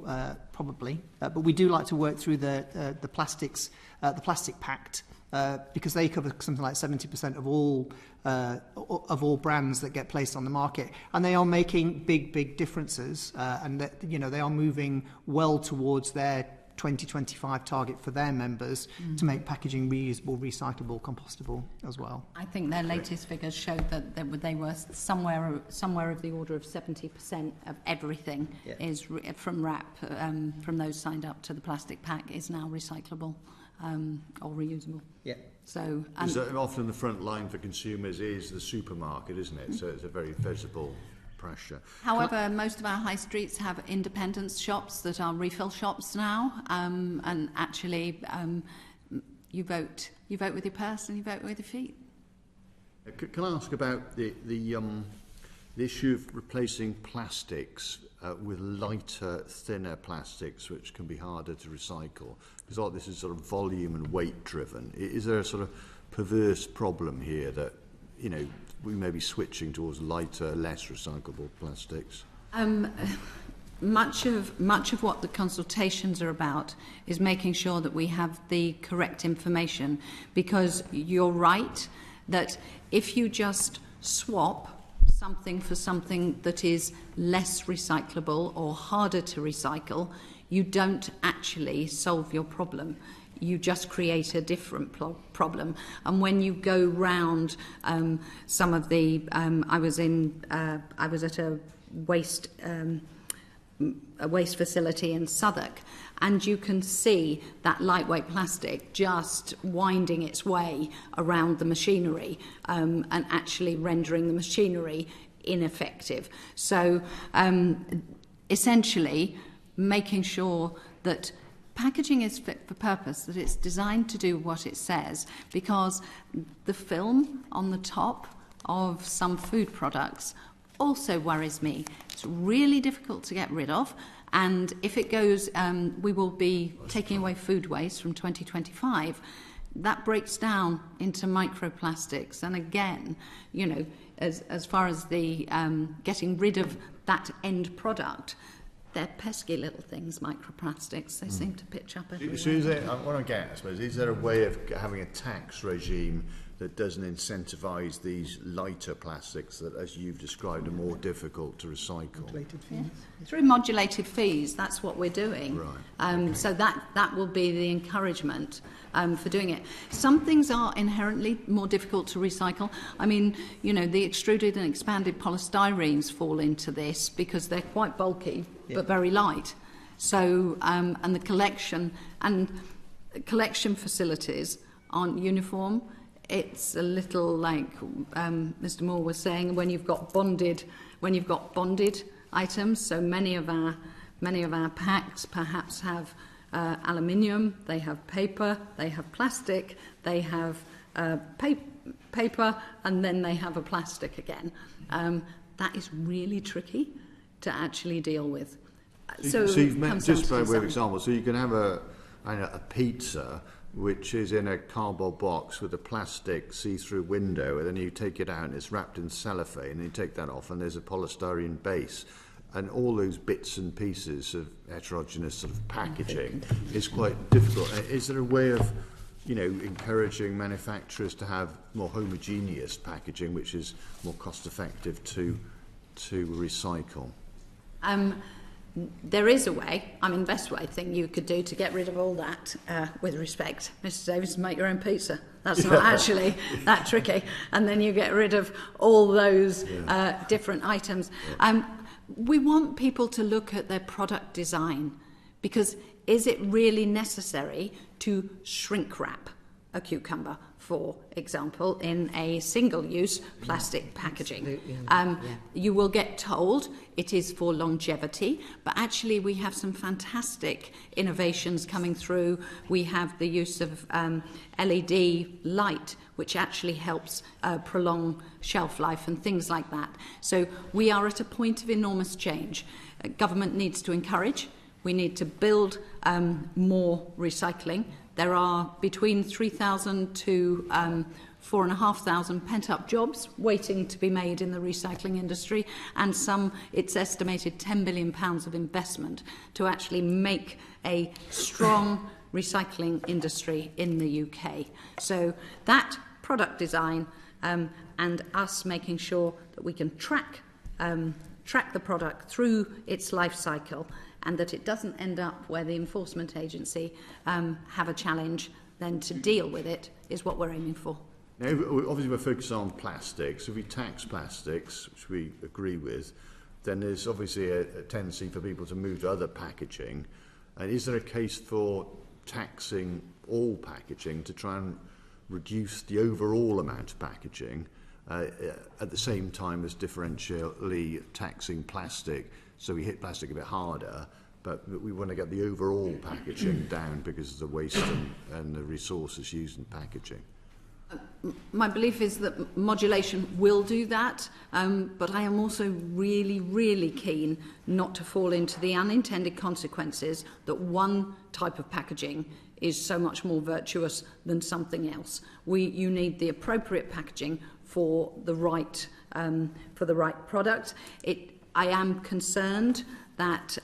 Probably. But we do like to work through the plastics, the plastic pact, because they cover something like 70% of all brands that get placed on the market, and they are making big differences, and that, they are moving well towards their 2025 target for their members to make packaging reusable, recyclable, compostable as well. I think their latest figures showed that they were somewhere of the order of 70% of everything is from RAP, from those signed up to the plastic pack, is now recyclable or reusable. So often the front line for consumers is the supermarket, isn't it? So it's a very visible pressure. However, most of our high streets have independent shops that are refill shops now, and actually you vote with your purse and you vote with your feet. Can I ask about the issue of replacing plastics with lighter, thinner plastics, which can be harder to recycle? Because all this is sort of volume and weight driven. Is there a sort of perverse problem here that, we may be switching towards lighter, less recyclable plastics? Much of what the consultations are about is making sure that we have the correct information, because you're right that if you just swap something for something that is less recyclable or harder to recycle, you don't actually solve your problem. You just create a different problem. And when you go round some of the, I was at a waste facility in Southwark, and you can see that lightweight plastic just winding its way around the machinery and actually rendering the machinery ineffective. So essentially making sure that packaging is fit for purpose, that it's designed to do what it says, because the film on the top of some food products also worries me. It's really difficult to get rid of, and if it goes, we will be taking away food waste from 2025. That breaks down into microplastics, and again, you know, as far as the getting rid of that end product, they're pesky little things, microplastics. They seem to pitch up everywhere. So is there, what I get, I suppose, is there a way of having a tax regime that doesn't incentivise these lighter plastics that, as you've described, are more difficult to recycle? Modulated fees. Yeah. Through modulated fees, that's what we're doing. Right. So that will be the encouragement for doing it. Some things are inherently more difficult to recycle. I mean, you know, the extruded and expanded polystyrenes fall into this because they're quite bulky but very light. So, and the collection facilities aren't uniform. It's a little like Mr. Moore was saying, when you've got bonded items. So many of our packs perhaps have aluminium, they have paper, they have plastic, they have paper, and then they have a plastic again. That is really tricky to actually deal with. So you've meant, just by way of example, so you can have a pizza which is in a cardboard box with a plastic see-through window, and then you take it out and it's wrapped in cellophane, and you take that off and there's a polystyrene base, and all those bits and pieces of heterogeneous sort of packaging is quite difficult. Is there a way of, you know, encouraging manufacturers to have more homogeneous packaging which is more cost effective to recycle? There is a way, I mean, best way thing you could do to get rid of all that, with respect, Mr. Davis, make your own pizza. That's not actually that tricky. And then you get rid of all those different items. We want people to look at their product design, because is it really necessary to shrink wrap a cucumber, for example, in a single-use plastic packaging? You will get told it is for longevity, but actually we have some fantastic innovations coming through. We have the use of LED light, which actually helps prolong shelf life and things like that. So we are at a point of enormous change. Government needs to encourage. We need to build more recycling. There are between 3,000 to 4,500 pent-up jobs waiting to be made in the recycling industry, and it's estimated £10 billion of investment to actually make a strong recycling industry in the UK. So that product design and us making sure that we can track the product through its life cycle, and that it doesn't end up where the enforcement agency have a challenge then to deal with it, is what we're aiming for. Now, obviously we're focused on plastics. If we tax plastics, which we agree with, then there's obviously a tendency for people to move to other packaging. And is there a case for taxing all packaging to try and reduce the overall amount of packaging at the same time as differentially taxing plastic? So we hit plastic a bit harder, but we want to get the overall packaging down because of the waste and the resources used in packaging. My belief is that modulation will do that, but I am also really, really keen not to fall into the unintended consequences that one type of packaging is so much more virtuous than something else. You need the appropriate packaging for the right product. I am concerned that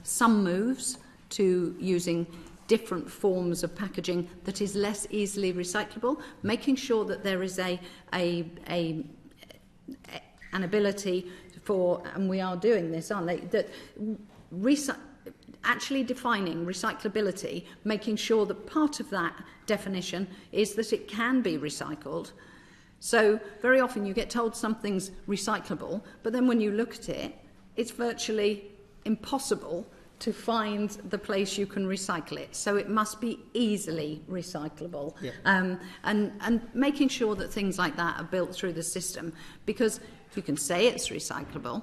some moves to using different forms of packaging that is less easily recyclable, making sure that there is an ability for, and we are doing this, aren't they, that actually defining recyclability, making sure that part of that definition is that it can be recycled. So very often you get told something's recyclable, but then when you look at it, it's virtually impossible to find the place you can recycle it. So it must be easily recyclable. Yeah. And making sure that things like that are built through the system, because you can say it's recyclable,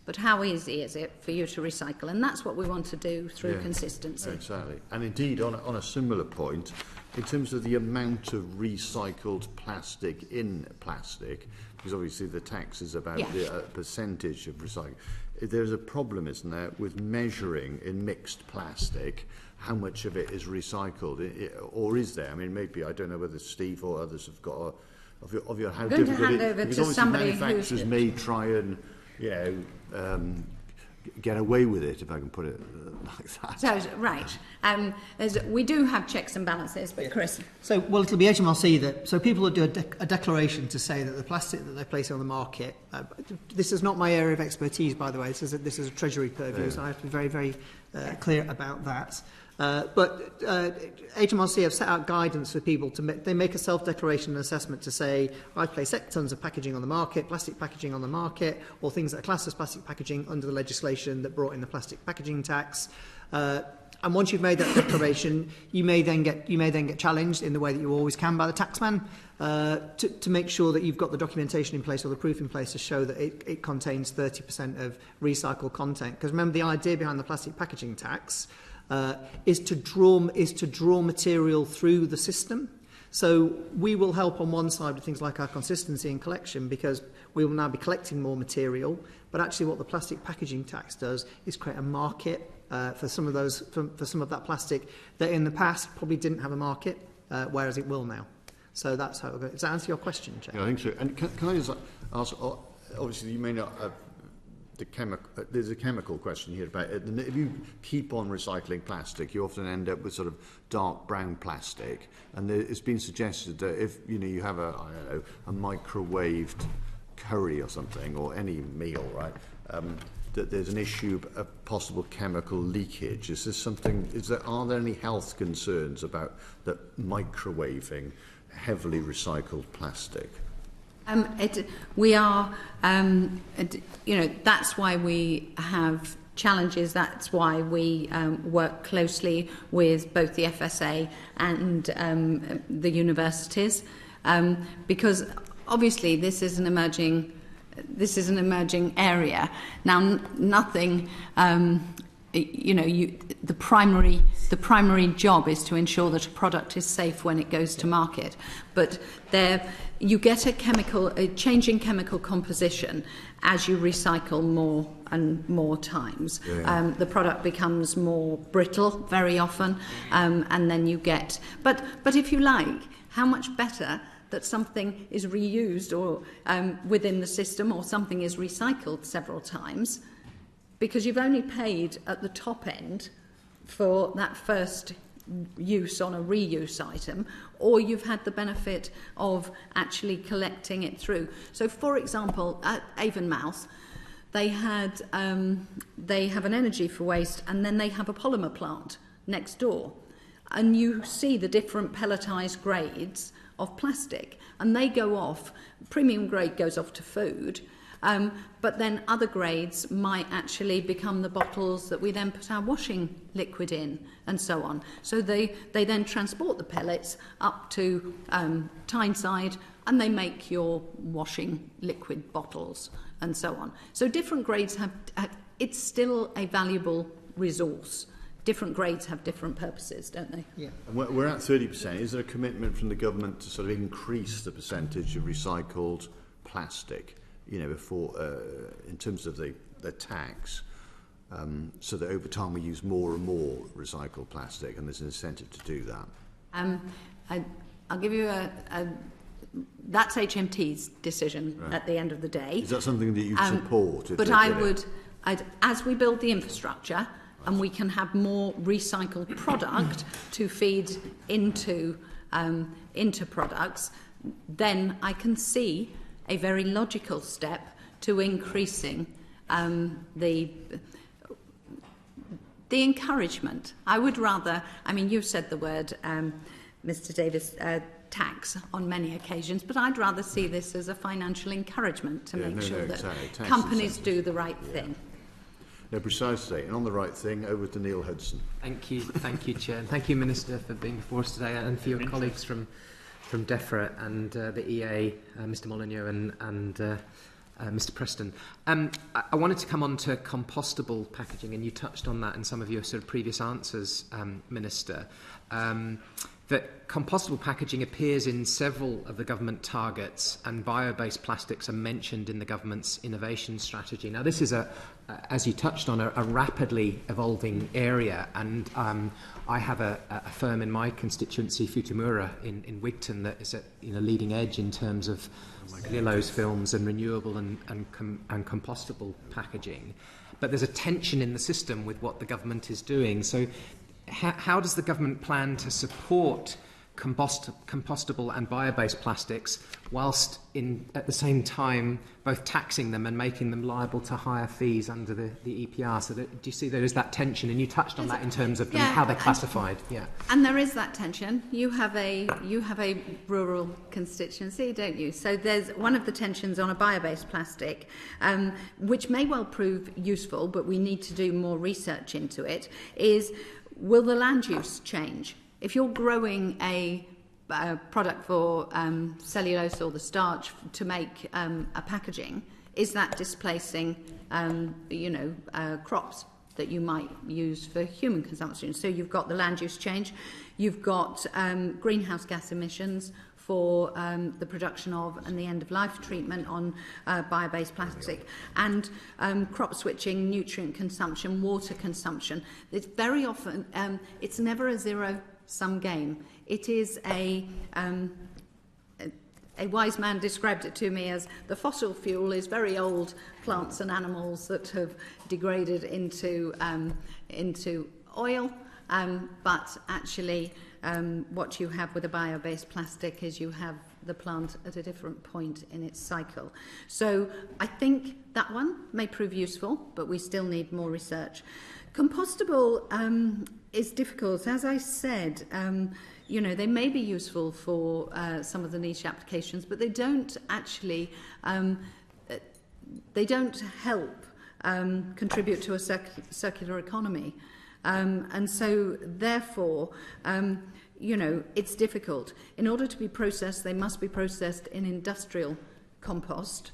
but how easy is it for you to recycle? And that's what we want to do through consistency. Exactly. And indeed, on a similar point, in terms of the amount of recycled plastic in plastic, because obviously the tax is about the percentage of recycling, there's a problem, isn't there, with measuring in mixed plastic how much of it is recycled, or is there? I mean, maybe, I don't know whether Steve or others have got of your how I'm going to difficult hand it over because to obviously somebody manufacturers may try and, you know, get away with it, if I can put it like that. So, right. We do have checks and balances, but Chris. So, well, it'll be HMRC that, so people will do a declaration to say that the plastic that they're placing on the market, this is not my area of expertise, by the way, this is a Treasury purview, so I have to be very, very clear about that. But HMRC have set out guidance for people to they make a self-declaration and assessment to say, I place X tons of packaging on the market, plastic packaging on the market, or things that are classed as plastic packaging under the legislation that brought in the plastic packaging tax. And once you've made that declaration, you may then get challenged in the way that you always can by the taxman to make sure that you've got the documentation in place or the proof in place to show that it contains 30% of recycled content. Because remember, the idea behind the plastic packaging tax is to draw material through the system. So we will help on one side with things like our consistency and collection, because we will now be collecting more material. But actually, what the plastic packaging tax does is create a market for some of those for some of that plastic that in the past probably didn't have a market, whereas it will now. So that's how it goes. Does that answer your question, Chair? Yeah, I think so. And can I just ask? Obviously, you may not. There's a chemical question here about it. If you keep on recycling plastic, you often end up with sort of dark brown plastic. And it's been suggested that if you have a microwaved curry or something, or any meal, right, that there's an issue of possible chemical leakage. Is this something? Are there any health concerns about that microwaving heavily recycled plastic? We are, that's why we have challenges. That's why we work closely with both the FSA and the universities, because obviously this is an emerging area. Now, nothing. The primary job is to ensure that a product is safe when it goes to market. But you get a change in chemical composition as you recycle more and more times. Yeah. The product becomes more brittle very often, and then you get. But if you like, how much better that something is reused or within the system, or something is recycled several times, because you've only paid at the top end for that first use on a reuse item, or you've had the benefit of actually collecting it through. So, for example, at Avonmouth, they have an energy for waste, and then they have a polymer plant next door, and you see the different pelletized grades of plastic, and they go off. Premium grade goes off to food. But then other grades might actually become the bottles that we then put our washing liquid in, and so on. So they then transport the pellets up to Tyneside, and they make your washing liquid bottles, and so on. So different grades it's still a valuable resource. Different grades have different purposes, don't they? Yeah. And we're at 30%. Is there a commitment from the government to sort of increase the percentage of recycled plastic? Before in terms of the tax, so that over time we use more and more recycled plastic, and there's an incentive to do that. I'll give you that's HMT's decision at the end of the day. Is that something that you support? But as we build the infrastructure, and we can have more recycled product to feed into products, then I can see a very logical step to increasing the encouragement. I would rather, I mean, you've said the word, Mr. Davis, tax on many occasions, but I'd rather see this as a financial encouragement to make sure that exactly. companies do the right thing. No, precisely. And on the right thing, over to Neil Hudson. Thank you, Chair. And thank you, Minister, for being before us today, and for your colleagues from DEFRA and the EA, Mr. Molyneux and Mr. Preston. I wanted to come on to compostable packaging, and you touched on that in some of your sort of previous answers, Minister. That compostable packaging appears in several of the government targets, and bio-based plastics are mentioned in the government's innovation strategy. Now, this is as you touched on, a rapidly evolving area, and I have a firm in my constituency, Futamura, in Wigton, that is at leading edge in terms of cellulose films and renewable and compostable packaging. But there's a tension in the system with what the government is doing. So how does the government plan to support compostable and bio-based plastics whilst at the same time both taxing them and making them liable to higher fees under the EPR? So do you see there is that tension? And you touched on that in terms of how they're classified. And there is that tension. You have a rural constituency, don't you? So there's one of the tensions on a bio-based plastic, which may well prove useful, but we need to do more research into it, is will the land use change? If you're growing a product for cellulose or the starch to make a packaging, is that displacing, crops that you might use for human consumption? So you've got the land use change, you've got greenhouse gas emissions for the production of and the end-of-life treatment on bio-based plastic, and crop switching, nutrient consumption, water consumption. It's very often, it's never a zero-sum game. It is a wise man described it to me as the fossil fuel is very old plants and animals that have degraded into oil, but actually what you have with a bio-based plastic is you have the plant at a different point in its cycle. So I think that one may prove useful, but we still need more research. Compostable is difficult. As I said, they may be useful for some of the niche applications, but they don't actually, they don't help contribute to a circular economy. And so, therefore, it's difficult. In order to be processed, they must be processed in industrial compost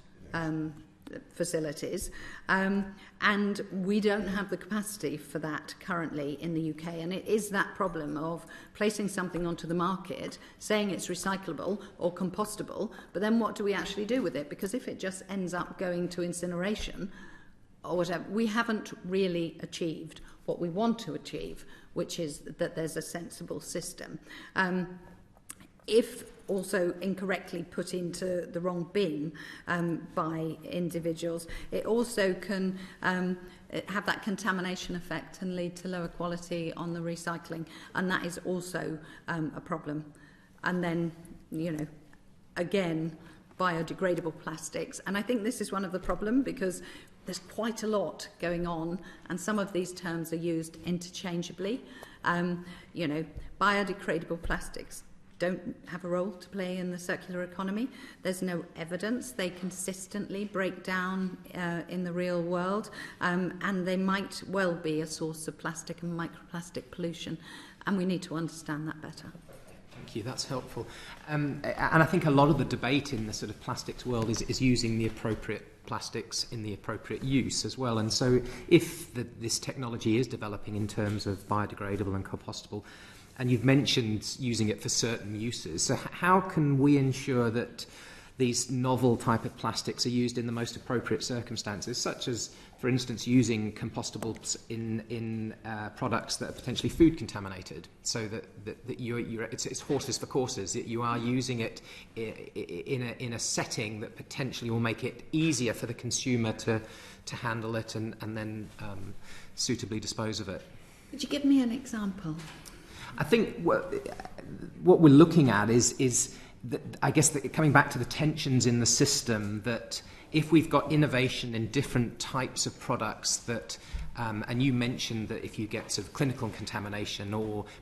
facilities, and we don't have the capacity for that currently in the UK. And it is that problem of placing something onto the market, saying it's recyclable or compostable, but then what do we actually do with it? Because if it just ends up going to incineration or whatever, we haven't really achieved what we want to achieve, which is that there's a sensible system. If also incorrectly put into the wrong bin by individuals, it also can have that contamination effect and lead to lower quality on the recycling, and that is also a problem. And then, again, biodegradable plastics. And I think this is one of the problems because there's quite a lot going on, and some of these terms are used interchangeably. Biodegradable plastics don't have a role to play in the circular economy. There's no evidence they consistently break down in the real world, and they might well be a source of plastic and microplastic pollution, and we need to understand that better. Thank you, that's helpful. And I think a lot of the debate in the sort of plastics world is using the appropriate plastics in the appropriate use as well. And so if this technology is developing in terms of biodegradable and compostable, and you've mentioned using it for certain uses, so how can we ensure that these novel type of plastics are used in the most appropriate circumstances, such as, for instance, using compostables in products that are potentially food contaminated, so that it's horses for courses, that you are using it in a setting that potentially will make it easier for the consumer to handle it and then suitably dispose of it. Could you give me an example? I think what we're looking at is I guess coming back to the tensions in the system, that if we've got innovation in different types of products that And you mentioned that if you get sort of clinical contamination,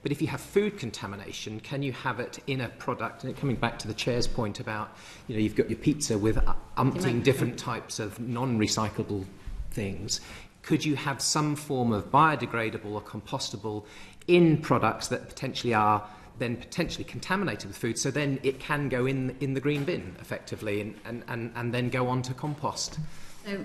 but if you have food contamination, can you have it in a product? And coming back to the chair's point about, you've got your pizza with umpteen different types of non-recyclable things. Could you have some form of biodegradable or compostable in products that potentially are then potentially contaminated with food, so then it can go in the green bin effectively and then go on to compost? So,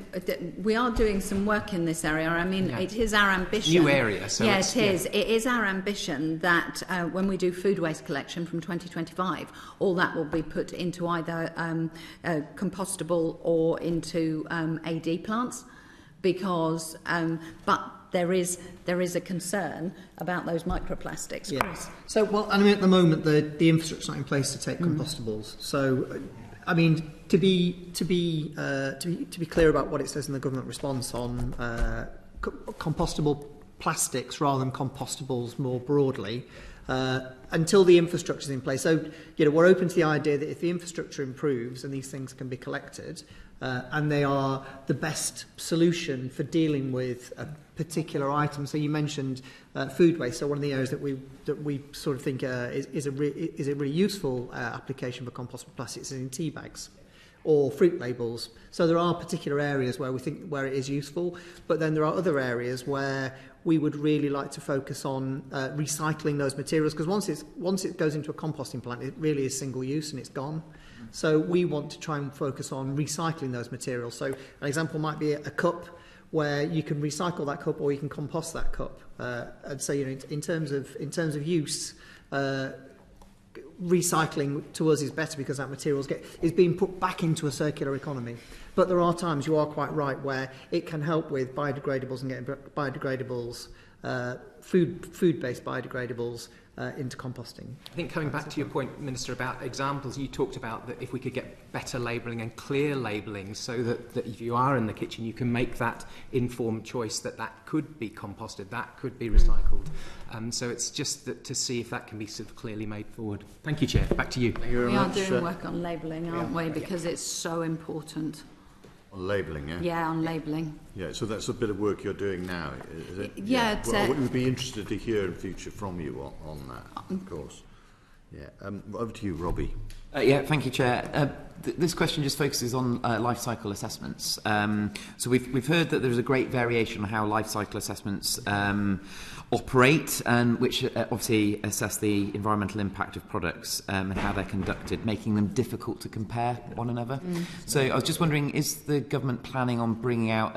we are doing some work in this area. I mean, It is our ambition. New area, so yeah, it is. It is our ambition that when we do food waste collection from 2025, all that will be put into either compostable or into AD plants, because but there is a concern about those microplastics. Yeah. Chris. So, well, I mean, at the moment the infrastructure's not in place to take compostables. So, I mean, to be clear about what it says in the government response on compostable plastics rather than compostables more broadly, until the infrastructure's in place. So, we're open to the idea that if the infrastructure improves and these things can be collected, and they are the best solution for dealing with a particular item. So you mentioned food waste. So one of the areas that we sort of think is a really useful application for compostable plastics is in tea bags or fruit labels. So there are particular areas where we think where it is useful, but then there are other areas where we would really like to focus on recycling those materials, because once it goes into a composting plant, it really is single use and it's gone. So we want to try and focus on recycling those materials. So an example might be a cup, where you can recycle that cup or you can compost that cup. And so, in terms of use, recycling to us is better because that material is being put back into a circular economy. But there are times, you are quite right, where it can help with biodegradables and getting biodegradables, food-based biodegradables, into composting. I think coming back to your point, Minister, about examples, you talked about that if we could get better labelling and clear labelling, so that if you are in the kitchen, you can make that informed choice that could be composted, that could be recycled. So it's just to see if that can be sort of clearly made forward. Thank you, Chair. Back to you. Thank you very we much. are doing work on labelling, aren't we? Because it's so important. On labelling, yeah? Yeah, on labelling. Yeah, so that's a bit of work you're doing now, is it? Yeah. Well, we'd be interested to hear in future from you on that, of course. Yeah. Over to you, Robbie. Thank you, Chair. This question just focuses on life cycle assessments. So we've heard that there's a great variation on how life cycle assessments operate, and which obviously assess the environmental impact of products and how they're conducted, making them difficult to compare one another. So I was just wondering, is the government planning on bringing out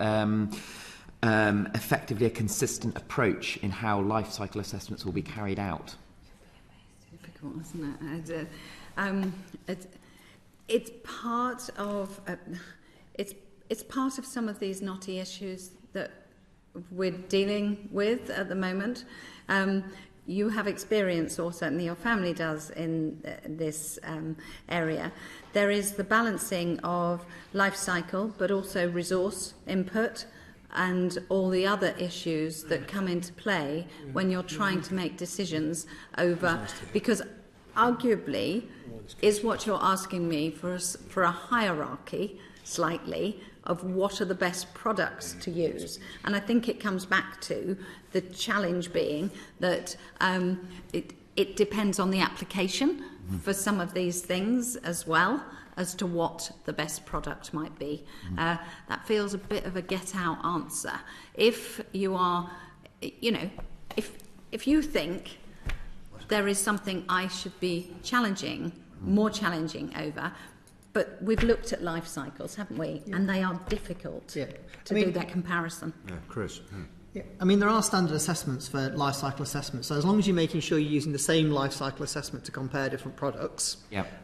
effectively a consistent approach in how life cycle assessments will be carried out? Difficult, isn't it? It's part of it's part of some of these knotty issues that we're dealing with at the moment. You have experience, or certainly your family does, in this area. There is the balancing of life cycle, but also resource input, and all the other issues that come into play when you're trying to make decisions over, because arguably is what you're asking me for a hierarchy slightly of what are the best products to use. And I think it comes back to the challenge being that it depends on the application for some of these things as well as to what the best product might be. That feels a bit of a get-out answer. If you are, if you think there is something I should be more challenging over, but we've looked at life cycles, haven't we? And they are difficult to do that comparison. Yeah, Chris. Yeah, I mean, there are standard assessments for life cycle assessments. So as long as you're making sure you're using the same life cycle assessment to compare different products,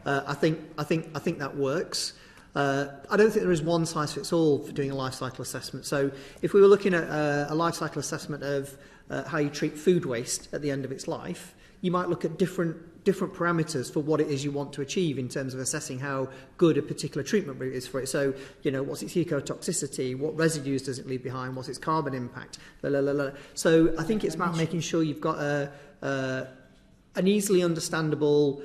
I think that works. I don't think there is one size fits all for doing a life cycle assessment. So if we were looking at a life cycle assessment of how you treat food waste at the end of its life, you might look at different parameters for what it is you want to achieve in terms of assessing how good a particular treatment route is for it. So, what's its ecotoxicity, what residues does it leave behind, what's its carbon impact, So I think it's about making sure you've got an easily understandable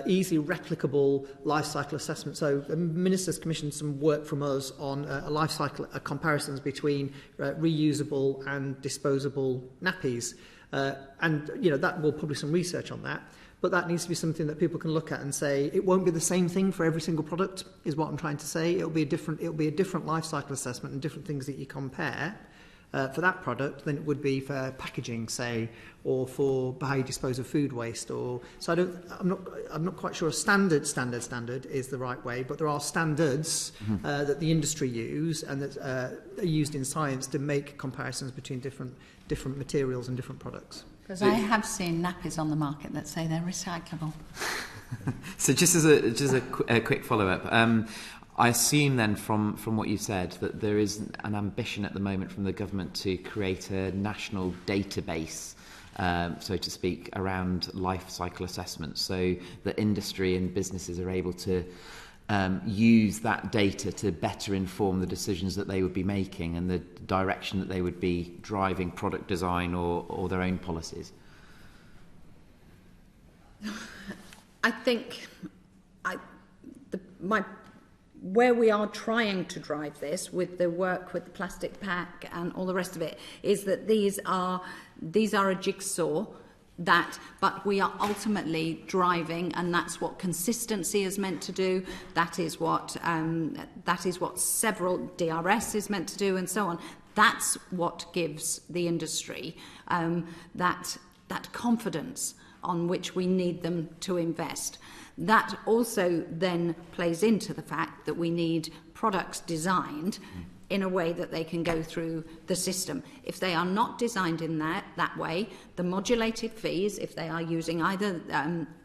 easily replicable life cycle assessment. So the Minister's commissioned some work from us on a life cycle comparisons between reusable and disposable nappies. And, that will publish some research on that. But that needs to be something that people can look at and say, it won't be the same thing for every single product, is what I'm trying to say. It'll be a different life cycle assessment and different things that you compare for that product than it would be for packaging, say, or for how you dispose of food waste. So I'm not quite sure a standard is the right way, but there are standards that the industry use and that are used in science to make comparisons between different materials and different products. Because I have seen nappies on the market that say they're recyclable. So just as a quick follow-up, I assume then from what you said that there is an ambition at the moment from the government to create a national database, so to speak, around life cycle assessments, so that industry and businesses are able to use that data to better inform the decisions that they would be making and the direction that they would be driving product design or their own policies. I think where we are trying to drive this with the work with the plastic pack and all the rest of it is that these are a jigsaw but we are ultimately driving, and that's what consistency is meant to do. That is what several DRS is meant to do, and so on. That's what gives the industry that confidence on which we need them to invest. That also then plays into the fact that we need products designed in a way that they can go through the system. If they are not designed in that way, the modulated fees, if they are using either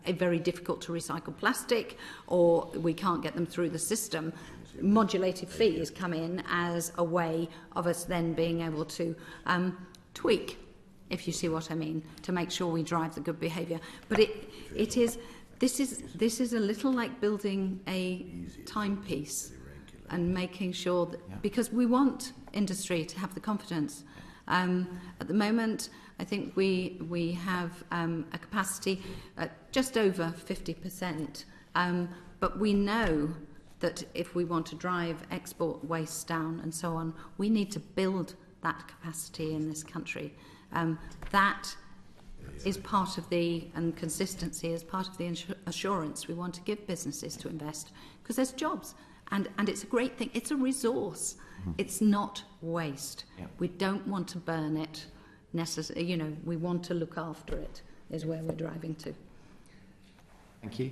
a very difficult to recycle plastic or we can't get them through the system, modulated fees come in as a way of us then being able to tweak, if you see what I mean, to make sure we drive the good behaviour. But this is a little like building a timepiece and making sure that, because we want industry to have the confidence. At the moment, I think we have a capacity at just over 50%, but we know that if we want to drive export waste down and so on, we need to build that capacity in this country. That is part of and consistency is part of the assurance we want to give businesses to invest, because there's jobs. And it's a great thing. It's a resource. It's not waste. Yeah. We don't want to burn it. We want to look after it, is where we're driving to. Thank you.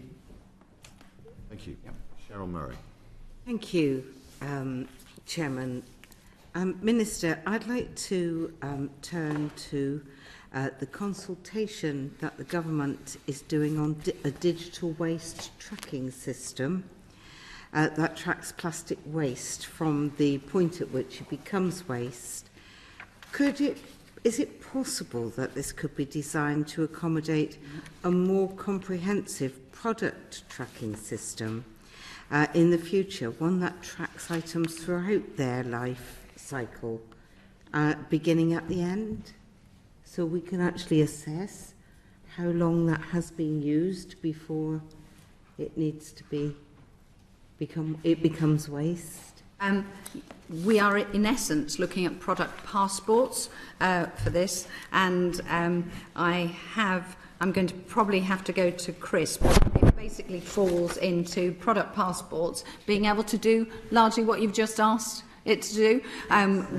Thank you. Yep. Cheryl Murray. Thank you, Chairman. Minister, I'd like to turn to the consultation that the government is doing on a digital waste tracking system. That tracks plastic waste from the point at which it becomes waste. Is it possible that this could be designed to accommodate a more comprehensive product tracking system in the future, one that tracks items throughout their life cycle, beginning at the end, so we can actually assess how long that has been used before it needs to becomes waste? We are, in essence, looking at product passports for this, and I'm going to probably have to go to Chris, but it basically falls into product passports being able to do largely what you've just asked it to do.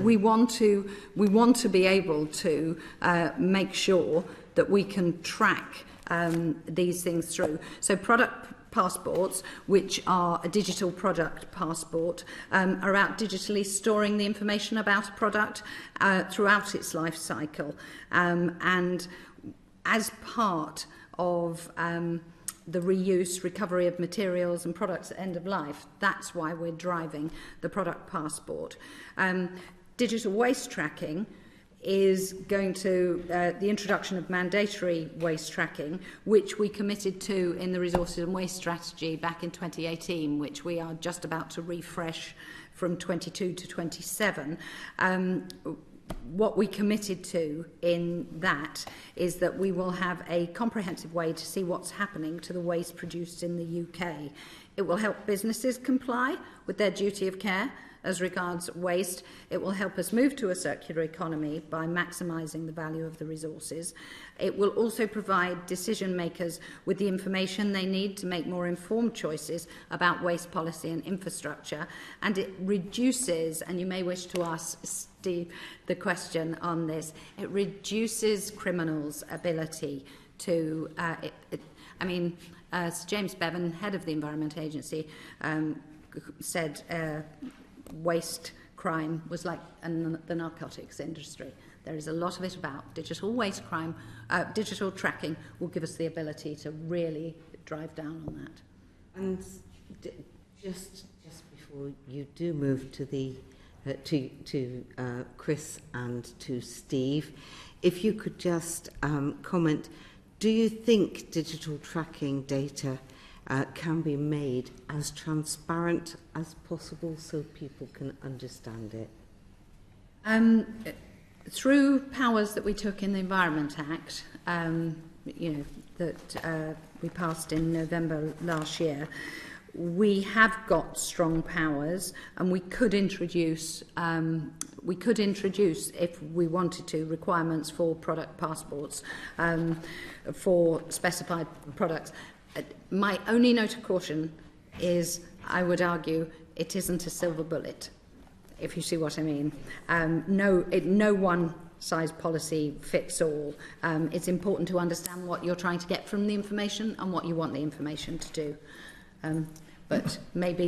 We want to be able to make sure that we can track these things through. So product passports, which are a digital product passport, are out digitally storing the information about a product throughout its life cycle. And as part of the reuse, recovery of materials and products at end of life, that's why we're driving the product passport. Digital waste tracking is going to the introduction of mandatory waste tracking, which we committed to in the Resources and Waste Strategy back in 2018, which we are just about to refresh from 22 to 27. what we committed to in that is that we will have a comprehensive way to see what's happening to the waste produced in the UK. It will help businesses comply with their duty of care as regards waste. It will help us move to a circular economy by maximising the value of the resources. It will also provide decision makers with the information they need to make more informed choices about waste policy and infrastructure. And it reduces, and you may wish to ask Steve the question on this, it reduces criminals' ability to, Sir James Bevan, head of the Environment Agency, said waste crime was like the narcotics industry. There is a lot of it about. Digital waste crime, digital tracking will give us the ability to really drive down on that. And just before you do move to the to Chris and to Steve, if you could just comment, do you think digital tracking data can be made as transparent as possible so people can understand it? Through powers that we took in the Environment Act, that we passed in November last year, we have got strong powers, and we could introduce, if we wanted to, requirements for product passports for specified products. My only note of caution is, I would argue, it isn't a silver bullet, if you see what I mean. No one-size policy fits all. It's important to understand what you're trying to get from the information and what you want the information to do. But maybe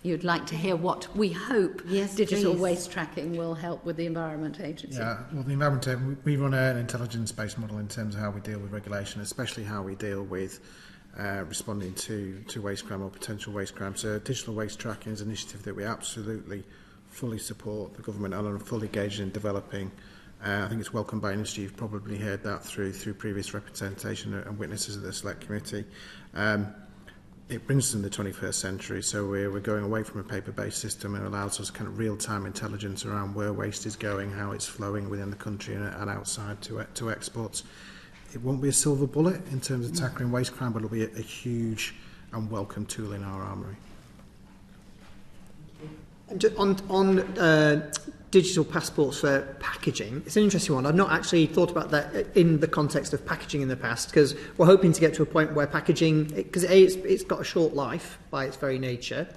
you'd like to hear what we hope digital waste tracking will help with the Environment Agency. Yeah, well, the Environment Agency, we run an intelligence-based model in terms of how we deal with regulation, especially how we deal with responding to waste crime or potential waste crime. So digital waste tracking is an initiative that we absolutely fully support the government and are fully engaged in developing. I think it's welcomed by industry. You've probably heard that through previous representation and witnesses of the Select Committee. It brings us in the 21st century, so we're going away from a paper-based system, and allows us kind of real-time intelligence around where waste is going, how it's flowing within the country and outside to exports. It won't be a silver bullet in terms of tackling waste crime, but it'll be a huge and welcome tool in our armoury. On digital passports for packaging, it's an interesting one. I've not actually thought about that in the context of packaging in the past, because we're hoping to get to a point where packaging, because it's got a short life by its very nature,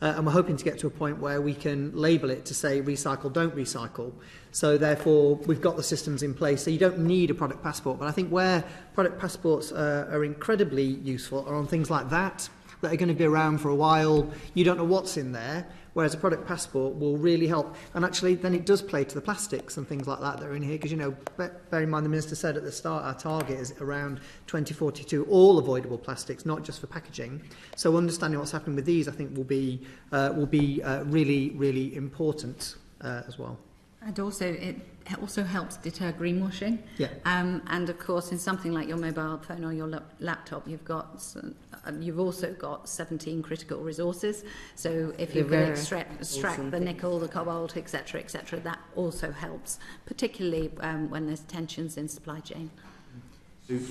and we're hoping to get to a point where we can label it to say recycle, don't recycle. So therefore, we've got the systems in place, so you don't need a product passport. But I think where product passports are incredibly useful are on things like that are going to be around for a while. You don't know what's in there, whereas a product passport will really help. And actually, then it does play to the plastics and things like that are in here, because, bear in mind, the Minister said at the start, our target is around 2042, all avoidable plastics, not just for packaging. So understanding what's happening with these, I think, will be really, really important as well. And also, it also helps deter greenwashing. Yeah. And of course, in something like your mobile phone or your laptop, you've also got 17 critical resources. So if you can extract the nickel, the cobalt, etc., that also helps, particularly when there's tensions in supply chain.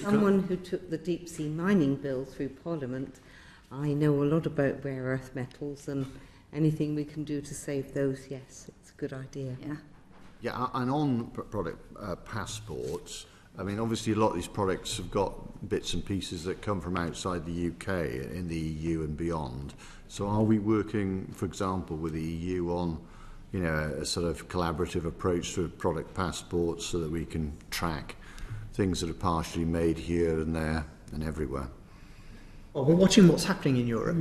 Someone who took the deep sea mining bill through Parliament, I know a lot about rare earth metals, and anything we can do to save those, yes, it's a good idea. Yeah. Yeah, and on product passports, I mean, obviously a lot of these products have got bits and pieces that come from outside the UK, in the EU and beyond. So are we working, for example, with the EU on, a sort of collaborative approach to product passports so that we can track things that are partially made here and there and everywhere? Well, we're watching what's happening in Europe,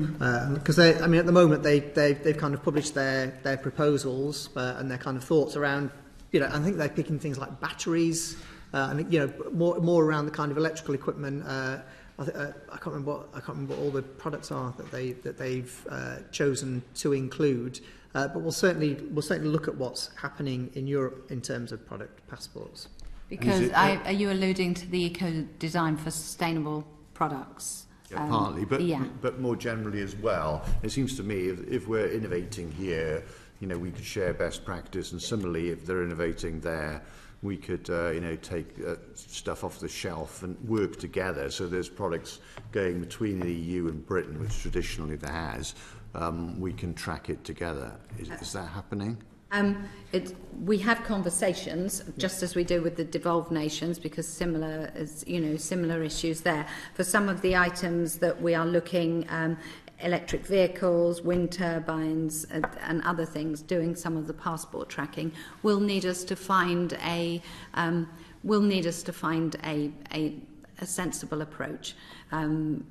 because at the moment they've kind of published their proposals and their kind of thoughts around, I think they're picking things like batteries, and more around the kind of electrical equipment. I can't remember what all the products are that they've chosen to include, but we'll certainly look at what's happening in Europe in terms of product passports. Because are you alluding to the eco design for sustainable products? Yeah, partly, but yeah. but more generally as well, it seems to me if we're innovating here, you know, we could share best practice, and similarly, if they're innovating there, we could you know, take stuff off the shelf and work together. So there's products going between the EU and Britain, which traditionally there has. We can track it together. Is that happening? We have conversations, just as we do with the devolved nations, because similar issues there. For some of the items that we are looking, electric vehicles, wind turbines, and other things, doing some of the passport tracking, will need us to find a sensible approach in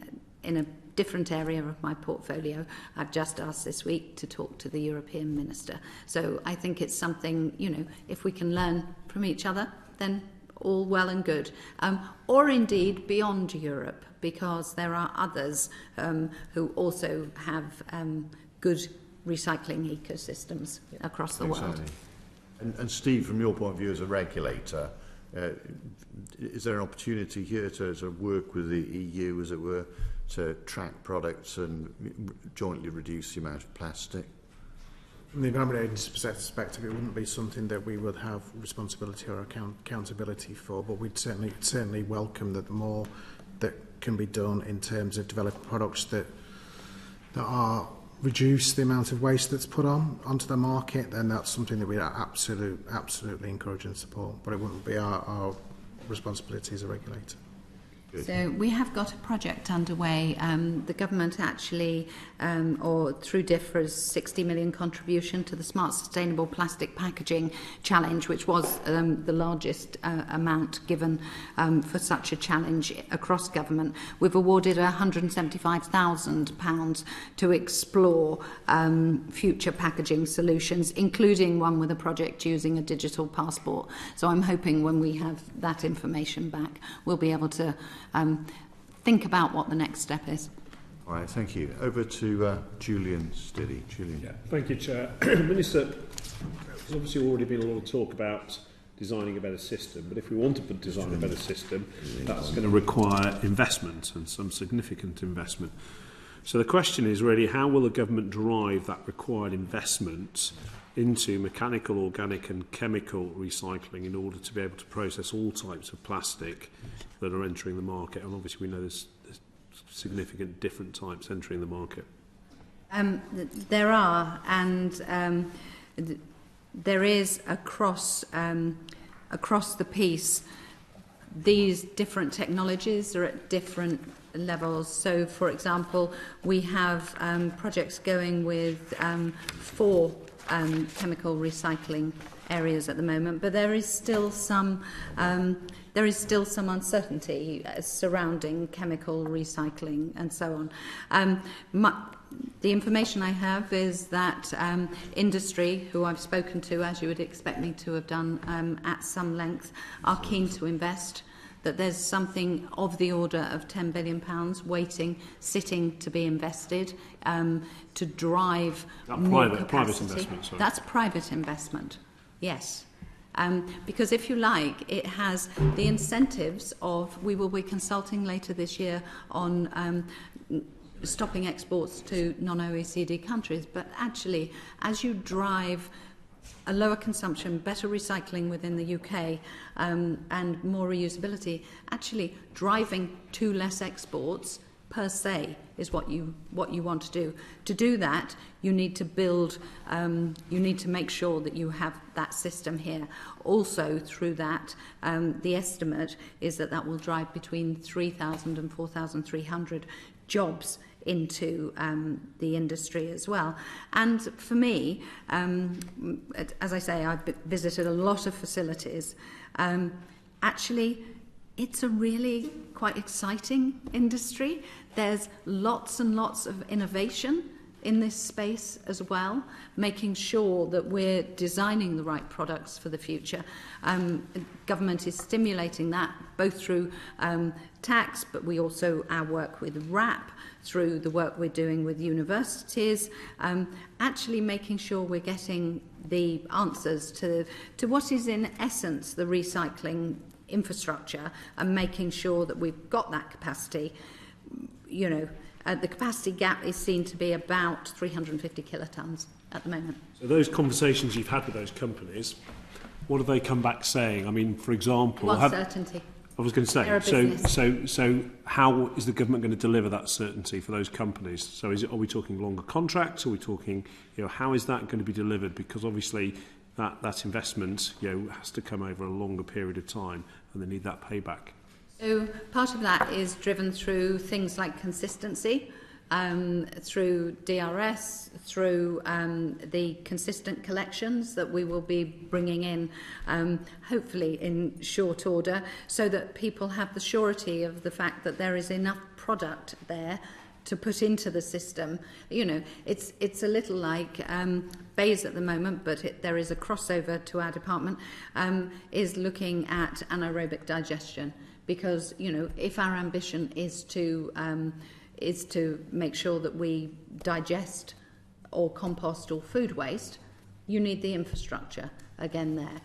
a different area of my portfolio. I've just asked this week to talk to the European Minister. So I think it's something, you know, if we can learn from each other, then all well and good. Or indeed beyond Europe, because there are others who also have good recycling ecosystems across the world. And Steve, from your point of view as a regulator, is there an opportunity here to sort of work with the EU, as it were, to track products and jointly reduce the amount of plastic? From the Environment Agency's perspective, it wouldn't be something that we would have responsibility or accountability for, but we'd certainly welcome that more that can be done in terms of developing products that are reduce the amount of waste that's put onto the market. Then that's something that we absolutely encourage and support, but it wouldn't be our responsibility as a regulator. So we have got a project underway. The government actually, or through DIFRA's 60 million contribution to the Smart Sustainable Plastic Packaging Challenge, which was the largest amount given for such a challenge across government. We've awarded £175,000 to explore future packaging solutions, including one with a project using a digital passport. So I'm hoping when we have that information back, we'll be able to think about what the next step is. All right, thank you. Over to Julian Stiddy. Julian. Yeah, thank you, Chair. Minister, there's obviously already been a lot of talk about designing a better system, but if we want to design a better system, that's going to require investment, and some significant investment. So the question is really, how will the government drive that required investment into mechanical, organic and chemical recycling in order to be able to process all types of plastic that are entering the market? And obviously we know there's significant different types entering the market. There are, and there is across the piece, these different technologies are at different levels. So, for example, we have projects going with 4 chemical recycling areas at the moment, but there is still some uncertainty surrounding chemical recycling and so on. The information I have is that industry, who I've spoken to, as you would expect me to have done at some length, are keen to invest, that there's something of the order of £10 billion sitting to be invested to drive more capacity. Private investment, sorry. That's private investment, yes. Because if you like, it has the incentives of, we will be consulting later this year on stopping exports to non-OECD countries, but actually, as you drive a lower consumption, better recycling within the UK, and more reusability, actually driving to less exports per se is what you want to do. To do that, you need to build, you need to make sure that you have that system here. Also, through that, the estimate is that that will drive between 3,000 and 4,300 jobs into the industry as well. And for me, as I say, I've visited a lot of facilities. Actually, it's a really quite exciting industry. There's lots and lots of innovation in this space as well, making sure that we're designing the right products for the future. Government is stimulating that both through tax, but we also our work with RAP, through the work we're doing with universities, actually making sure we're getting the answers to what is in essence the recycling infrastructure, and making sure that we've got that capacity. the capacity gap is seen to be about 350 kilotons at the moment. So those conversations you've had with those companies, what have they come back saying? I mean, for example... Certainty. I was going to say, so how is the government going to deliver that certainty for those companies? So are we talking longer contracts? Are we talking, how is that going to be delivered? Because obviously that investment, has to come over a longer period of time, and they need that payback. So part of that is driven through things like consistency, through DRS, through the consistent collections that we will be bringing in, hopefully in short order, so that people have the surety of the fact that there is enough product there to put into the system. It's a little like Bayes at the moment, but there is a crossover to our department, is looking at anaerobic digestion, because, if our ambition is to make sure that we digest or compost all food waste, you need the infrastructure again there.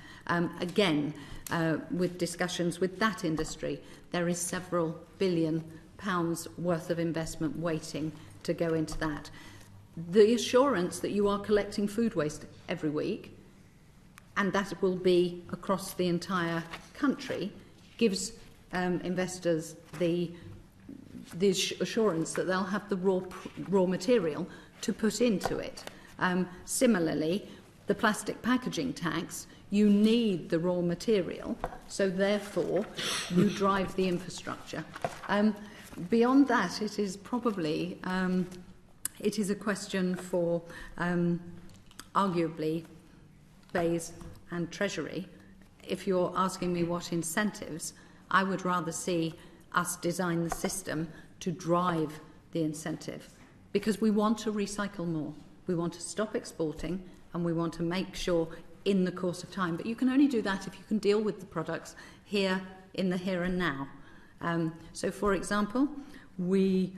With discussions with that industry, there is several billion pounds worth of investment waiting to go into that. The assurance that you are collecting food waste every week, and that will be across the entire country, gives investors the assurance that they'll have the raw material to put into it. Similarly, the plastic packaging tax, you need the raw material, so therefore you drive the infrastructure. Beyond that, it is probably it is a question for arguably Bayes and Treasury. If you're asking me what incentives, I would rather see us design the system to drive the incentive, because we want to recycle more. We want to stop exporting, and we want to make sure in the course of time. But you can only do that if you can deal with the products here in the here and now. So, for example, we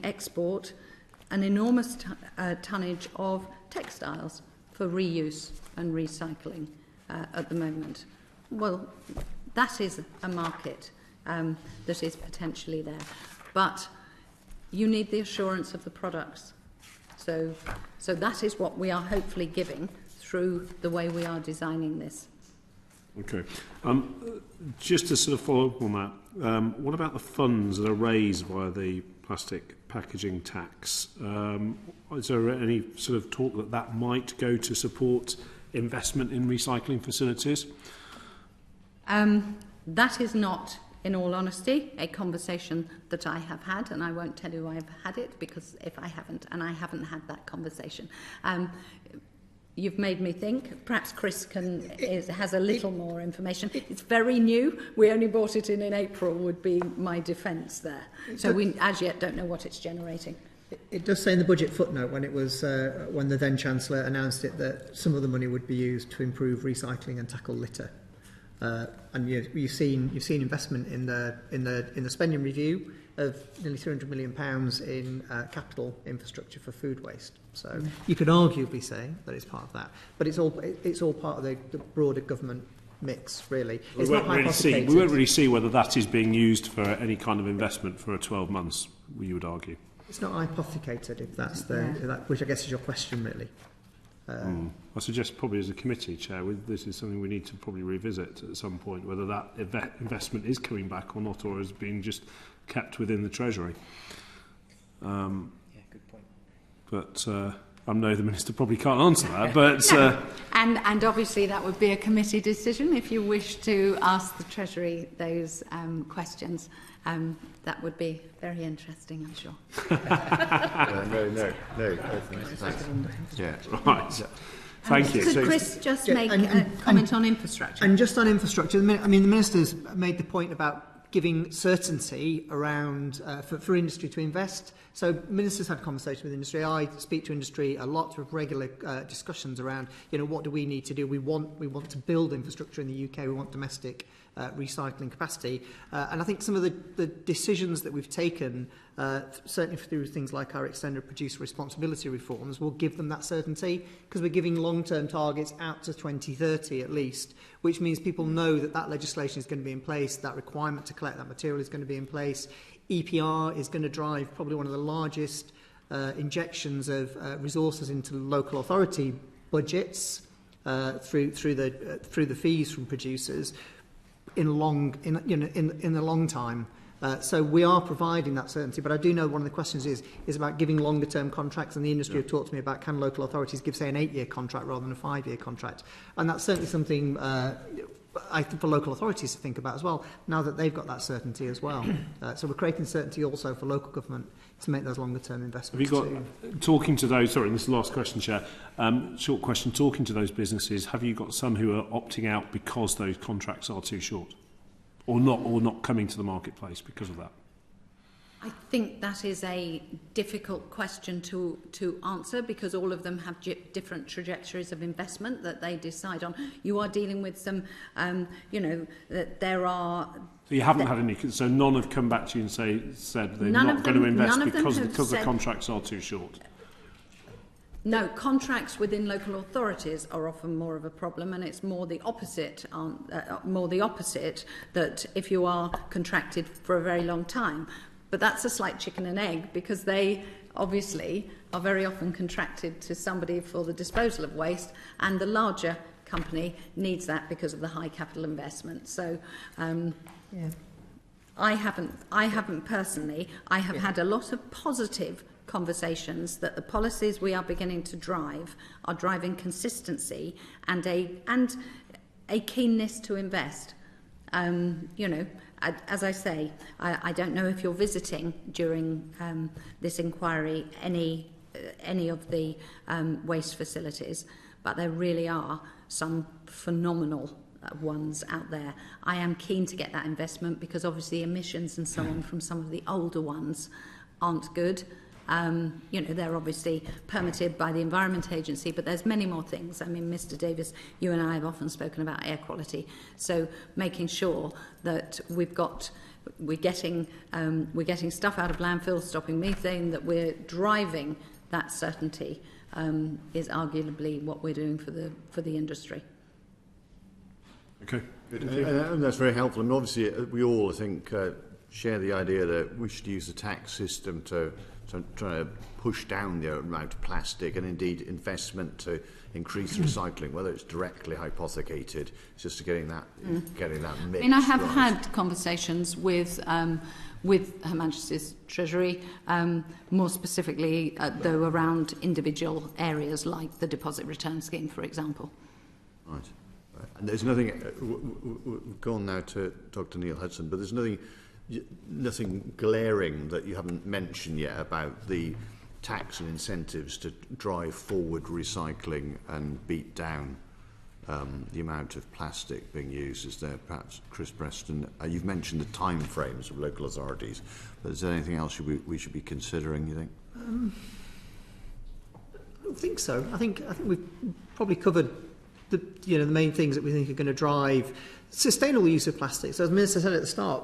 export an enormous tonnage of textiles for reuse and recycling at the moment. Well, that is a market that is potentially there. But you need the assurance of the products. So that is what we are hopefully giving through the way we are designing this. Okay. Just to sort of follow up on that, what about the funds that are raised via the plastic packaging tax? Is there any sort of talk that might go to support investment in recycling facilities? That is not, in all honesty, a conversation that I have had, and I won't tell you I've had it, because if I haven't, and I haven't had that conversation. You've made me think. Perhaps Chris has a little more information. It's very new. We only bought it in April, would be my defence there. So we, as yet, don't know what it's generating. It does say in the budget footnote when it was when the then Chancellor announced it that some of the money would be used to improve recycling and tackle litter. And you've seen investment in the spending review of nearly £300 million in capital infrastructure for food waste. So you could arguably say that it's part of that, but it's all part of the broader government mix, really. It's not hypothecated. We won't really see whether that is being used for any kind of investment for 12 months. You would argue. It's not hypothecated, if that's which I guess is your question, really. I suggest probably as a committee chair, this is something we need to probably revisit at some point, whether that investment is coming back or not, or is being just kept within the Treasury. Good point. But I know the Minister probably can't answer that. But no. And obviously that would be a committee decision if you wish to ask the Treasury those questions. That would be very interesting, I'm sure. No. Yeah, right. Thank you. Could Chris just make a comment on infrastructure? And just on infrastructure, I mean, the Minister's made the point about giving certainty around for industry to invest. So ministers had conversations with industry. I speak to industry a lot, with regular discussions around, what do we need to do? We want to build infrastructure in the UK. We want domestic recycling capacity. And I think some of the decisions that we've taken, certainly through things like our extended producer responsibility reforms, will give them that certainty, because we're giving long-term targets out to 2030 at least, which means people know that legislation is going to be in place, that requirement to collect that material is going to be in place. EPR is going to drive probably one of the largest injections of resources into local authority budgets through the fees from producers in a long time. So we are providing that certainty, but I do know one of the questions is about giving longer term contracts, and the industry have talked to me about can local authorities give, say, an 8-year contract rather than a 5-year contract, and that's certainly something I think for local authorities to think about as well, now that they've got that certainty as well. So we're creating certainty also for local government to make those longer term investments. Have you got, talking to those, sorry, this is the last question, Chair, short question, talking to those businesses, have you got some who are opting out because those contracts are too short? Or not coming to the marketplace because of that? I think that is a difficult question to answer, because all of them have different trajectories of investment that they decide on. You are dealing with some, that there are... So you haven't had any, so none have come back to you and said they're not going to invest because the contracts are too short? No, contracts within local authorities are often more of a problem, and it's more the opposite. That if you are contracted for a very long time, but that's a slight chicken and egg, because they obviously are very often contracted to somebody for the disposal of waste, and the larger company needs that because of the high capital investment. So, I haven't personally. I have had a lot of positive conversations that the policies we are beginning to drive are driving consistency and a keenness to invest. As I say, I don't know if you're visiting during this inquiry any of the waste facilities, but there really are some phenomenal ones out there. I am keen to get that investment, because obviously emissions and so on from some of the older ones aren't good. They're obviously permitted by the Environment Agency, but there's many more things. I mean, Mr. Davis, you and I have often spoken about air quality. So making sure that we're getting stuff out of landfills, stopping methane, that we're driving that certainty is arguably what we're doing for the industry. Okay, good. And that's very helpful. And obviously, we all, I think, share the idea that we should use the tax system to try to push down the amount of plastic, and indeed investment to increase recycling, whether it's directly hypothecated, it's just getting that mix. I mean, I have had conversations with Her Majesty's Treasury, more specifically though around individual areas like the deposit return scheme, for example. Right. And there's nothing. We've gone now to Dr. Neil Hudson, but there's nothing glaring that you haven't mentioned yet about the tax and incentives to drive forward recycling and beat down the amount of plastic being used. Is there perhaps, Chris Preston, you've mentioned the time frames of local authorities, but is there anything else we should be considering, you think? I don't think so. I think we've probably covered the main things that we think are going to drive sustainable use of plastic. So as the Minister said at the start,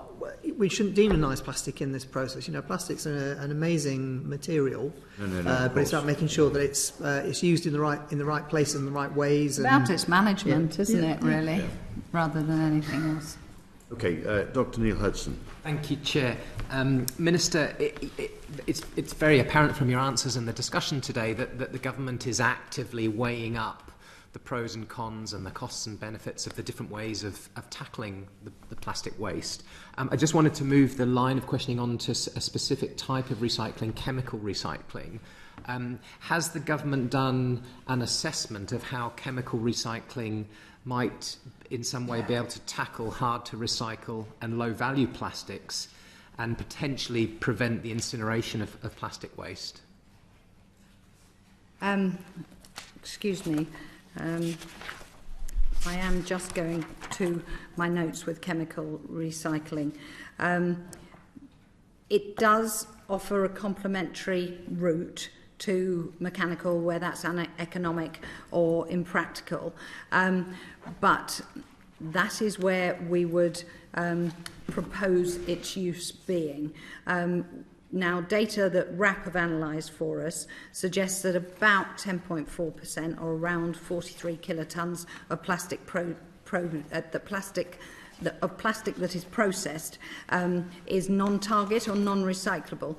we shouldn't demonise plastic in this process. Plastic's an amazing material, but it's about making sure that it's used in the right places and the right ways. About its management, isn't it, really, rather than anything else. Okay, Dr. Neil Hudson. Thank you, Chair. Minister, it's very apparent from your answers and the discussion today that the government is actively weighing up the pros and cons and the costs and benefits of the different ways of tackling the plastic waste. I just wanted to move the line of questioning on to a specific type of recycling, chemical recycling. Has the government done an assessment of how chemical recycling might in some way be able to tackle hard to recycle and low value plastics and potentially prevent the incineration of plastic waste? Excuse me. I am just going to my notes with chemical recycling. It does offer a complementary route to mechanical where that's uneconomic or impractical, but that is where we would propose its use being. Now, data that RAP have analysed for us suggests that about 10.4%, or around 43 kilotons of plastic of plastic that is processed is non-target or non-recyclable.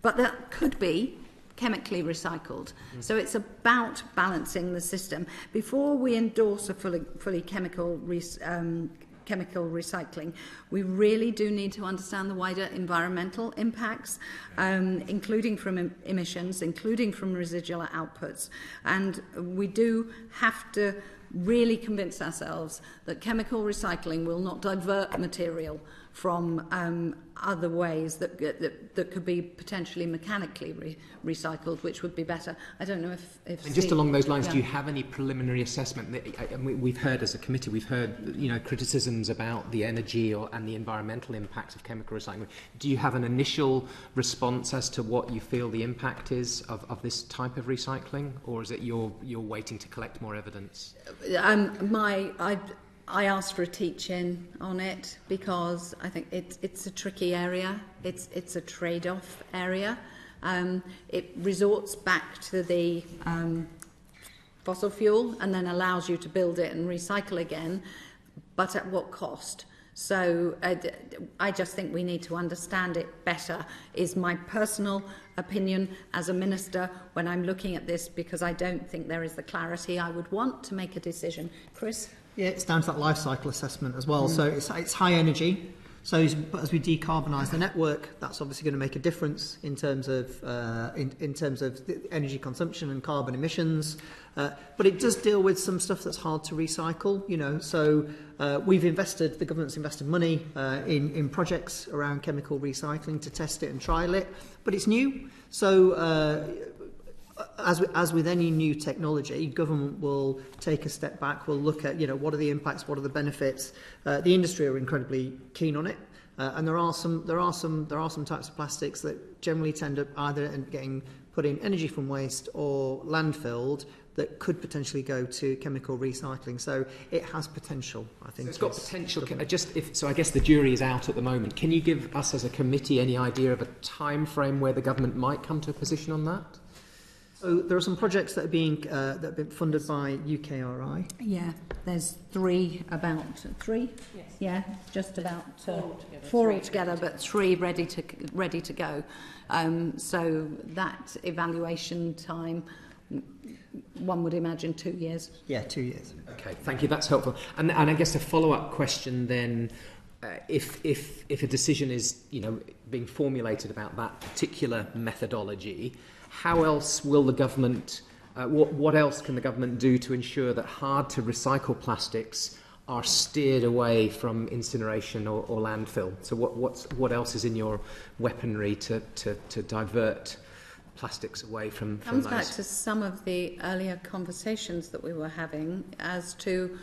But that could be chemically recycled. So it's about balancing the system. Before we endorse a fully chemical recycling, we really do need to understand the wider environmental impacts, including from emissions, including from residual outputs. And we do have to really convince ourselves that chemical recycling will not divert material from other ways that could be potentially mechanically recycled, which would be better. I don't know if and just along those lines, do you have any preliminary assessment? We've heard, as a committee, we've heard criticisms about the energy and the environmental impact of chemical recycling. Do you have an initial response as to what you feel the impact is of this type of recycling, or is it you're waiting to collect more evidence? I asked for a teach-in on it because I think it's a tricky area. It's a trade-off area. It resorts back to the fossil fuel and then allows you to build it and recycle again, but at what cost? So I just think we need to understand it better, is my personal opinion as a minister when I'm looking at this, because I don't think there is the clarity I would want to make a decision. Chris? Yeah, it's down to that life cycle assessment as well. So it's high energy. So as we decarbonise the network, that's obviously going to make a difference in terms of the energy consumption and carbon emissions. But it does deal with some stuff that's hard to recycle. So the government's invested money in projects around chemical recycling to test it and trial it. But it's new, so. As with any new technology, government will take a step back. We'll look at, what are the impacts, what are the benefits. The industry are incredibly keen on it, and there are some types of plastics that generally tend up either getting put in energy from waste or landfilled that could potentially go to chemical recycling. So it has potential, I think. So it's got potential. So I guess the jury is out at the moment. Can you give us as a committee any idea of a time frame where the government might come to a position on that? So there are some projects that have been funded by UKRI. Yeah, there's three. Yes. Yeah, just about four altogether, but three ready to go. So that evaluation time, one would imagine 2 years. Yeah, 2 years. Okay, thank you. That's helpful. And I guess a follow-up question then. If a decision is being formulated about that particular methodology, how else will the government? What else can the government do to ensure that hard to recycle plastics are steered away from incineration or landfill? So what else is in your weaponry to divert plastics away from those? Comes back to some of the earlier conversations that we were having as to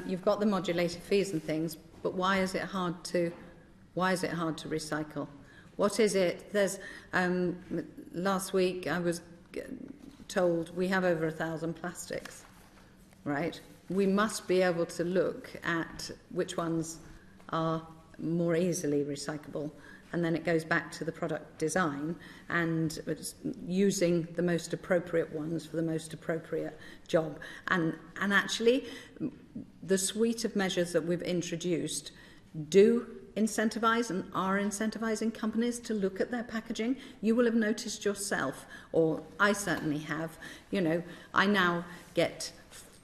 you've got the modulated fees and things. But why is it hard to recycle? What is it? There's last week I was told we have over 1,000 plastics, right? We must be able to look at which ones are more easily recyclable, and then it goes back to the product design and using the most appropriate ones for the most appropriate job. And actually, the suite of measures that we've introduced do incentivise and are incentivising companies to look at their packaging. You will have noticed yourself, or I certainly have, I now get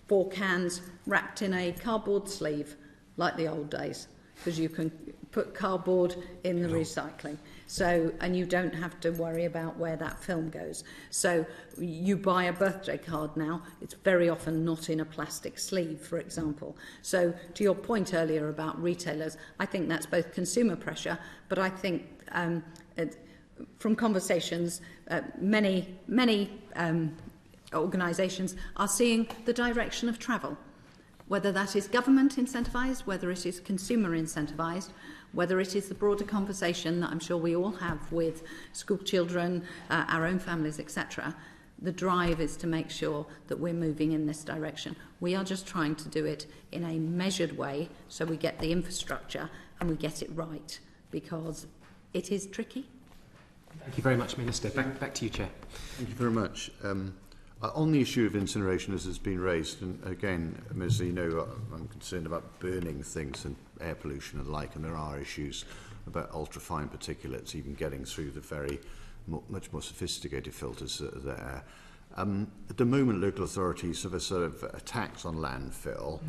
4 cans wrapped in a cardboard sleeve like the old days, because you can put cardboard in the recycling. So, and you don't have to worry about where that film goes. So you buy a birthday card now, it's very often not in a plastic sleeve, for example. So to your point earlier about retailers, I think that's both consumer pressure, but I think from conversations, many organisations are seeing the direction of travel. Whether that is government incentivised, whether it is consumer incentivised, whether it is the broader conversation that I'm sure we all have with school children, our own families, etc., the drive is to make sure that we're moving in this direction. We are just trying to do it in a measured way so we get the infrastructure and we get it right, because it is tricky. Thank you very much, Minister. Back to you, Chair. Thank you very much. On the issue of incineration, as has been raised, and again, as you know, I'm concerned about burning things and air pollution and the like, and there are issues about ultrafine particulates even getting through the much more sophisticated filters that are there. At the moment, local authorities have a sort of a tax on landfill,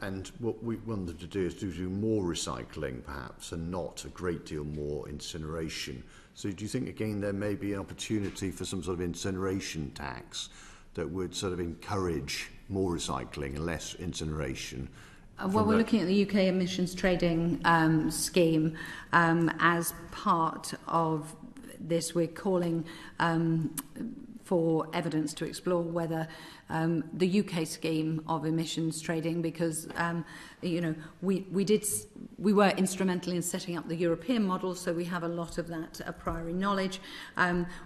and what we wanted to do is to do more recycling, perhaps, and not a great deal more incineration. So do you think, again, there may be an opportunity for some sort of incineration tax that would sort of encourage more recycling and less incineration? Well, we're looking at the UK emissions trading scheme as part of this. We're calling for evidence to explore whether the UK scheme of emissions trading, because you know, we were instrumental in setting up the European model, so we have a lot of that a priori knowledge,